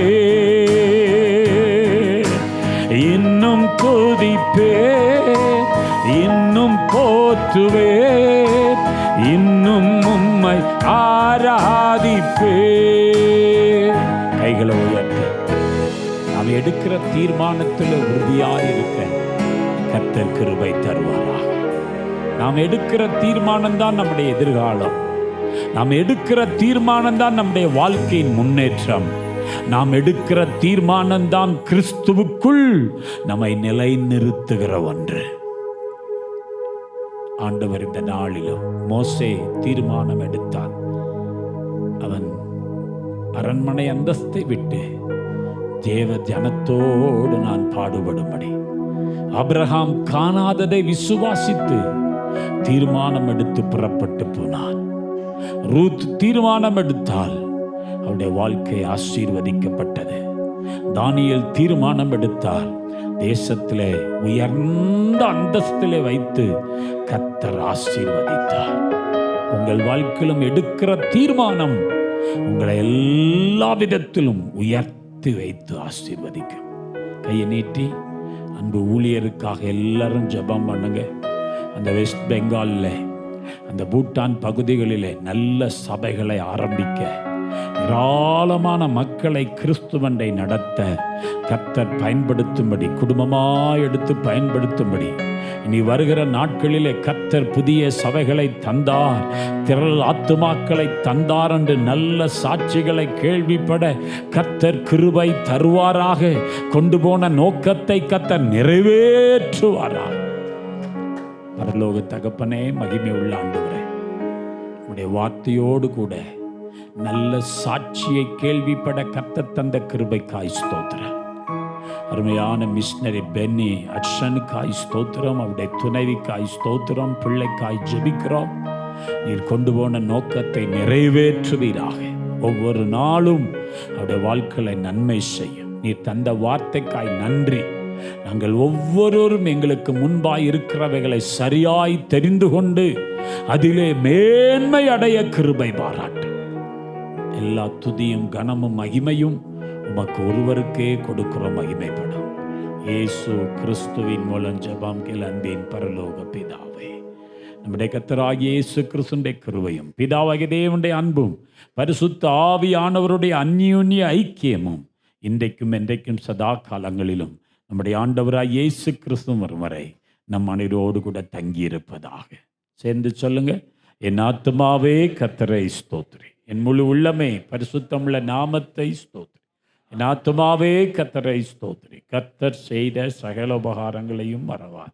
A: இன்னும் துதிப்பேன், இன்னும் போற்றுவேன், இன்னும் உம்மை ஆராதிப்பேன். கைகளை உயர்த்தி நாம் எடுக்கிற தீர்மானத்தில் உறுதியாக இருக்க கர்த்தர் கிருபை தருவாராக. நாம் எடுக்கிற தீர்மானம் தான் நம்முடைய எதிர்காலம். நாம் எடுக்கிற தீர்மானம் தான் நம்முடைய வாழ்க்கையின் முன்னேற்றம். நாம் எடுக்கிற தீர்மானம் தான் கிறிஸ்துவுக்குள் நம்மை நிலைநிறுத்துகிற ஒன்று. ஆண்டவர் இந்த நாளிலும் மோசே தீர்மானம் எடுத்தான். அவன் அரண்மனை அந்தஸ்தை விட்டு தேவ ஜனத்தோடு நான் பாடுபடும்படி ஆபிரகாம் காணாததை விசுவாசித்து தீர்மானம் எடுத்து புறப்பட்டு போனான். ரூத் தீர்மானம் எடுத்தால் அவருடைய வாழ்க்கை ஆசீர்வதிக்கப்பட்டது. தானியேல் தீர்மானம் எடுத்தால் தேசத்திலே உயர்ந்த அந்தஸ்திலே வைத்து கர்த்தர் ஆசீர்வதித்தார். உங்கள் வாழ்க்கையிலும் எடுக்கிற தீர்மானம் உங்களை எல்லா விதத்திலும் உயர்த்தி வைத்து ஆசீர்வதிக்கும். கையை நீட்டி அன்பு ஊழியருக்காக எல்லாரும் ஜெபம் பண்ணுங்க. அந்த வெஸ்ட் பெங்காலில், அந்த பூட்டான் பகுதிகளிலே நல்ல சபைகளை ஆரம்பிக்க, ஏராளமான மக்களை கிறிஸ்துவண்டை நடத்த கர்த்தர் பயன்படுத்தும்படி, குடும்பமாய் எடுத்து பயன்படுத்தும்படி, இனி வருகிற நாட்களிலே கர்த்தர் புதிய சபைகளை தந்தார், திரள் ஆத்துமாக்களை தந்தார் என்று நல்ல சாட்சிகளை கேள்விப்பட கர்த்தர் கிருபை தருவாராக. கொண்டு போன நோக்கத்தை கர்த்தர் நிறைவேற்றுவாராக. பரலோக தகப்பனே, மகிமை உள்ள ஆண்டவரே, உடைய வார்த்தையோடு கூட நல்ல சாட்சியை கேள்விப்பட கர்த்தர் தந்த கிருபைக்காய் ஸ்தோத்திரம். அருமையான மிஷனரி பென்னி அட்சனுக்காய் ஸ்தோத்திரம். அவருடைய துணைவிக்காய் ஸ்தோத்திரம். பிள்ளைக்காய் ஜெபிக்கிறோம். நீர் கொண்டு போன நோக்கத்தை நிறைவேற்றுவீராக. ஒவ்வொரு நாளும் அவருடைய வாழ்க்கையை நன்மை செய்யும். நீர் தந்த வார்த்தைக்காய் நன்றி. நாங்கள் ஒவ்வொருவரும் எங்களுக்கு முன்பாய் இருக்கிறவைகளை சரியாய் தெரிந்து கொண்டு அதிலே மேன்மை அடைய கிருபை பாராட்டு. எல்லா துதியும் கனமும் மகிமையும் உமக்கு ஒருவருக்கே கொடுக்கிற மகிமைப்படும். இயேசு கிறிஸ்துவின் மூலம் ஜெபம் கேள் அன்பின் பரலோக பிதாவே. நம்முடைய கர்த்தராகிய இயேசு கிறிஸ்துவின் கிருபையும் பிதாவாகிய தேவனுடைய அன்பும் பரிசுத்த ஆவியானவருடைய அந்யோன்ய ஐக்கியமும் இன்றைக்கும் என்றைக்கும் சதா காலங்களிலும் நம்முடைய ஆண்டவராய் இயேசு கிறிஸ்து வரும் வரை நம் அனைவரோடு கூட தங்கியிருப்பதாக. சேர்ந்து சொல்லுங்க. என் ஆத்துமாவே கர்த்தரை ஸ்தோத்திரி, என் முழு உள்ளமே பரிசுத்தமுள்ள நாமத்தை ஸ்தோத்திரி. என் ஆத்துமாவே கர்த்தரை ஸ்தோத்திரி, கர்த்தர் செய்த சகல உபகாரங்களையும் மறவார்.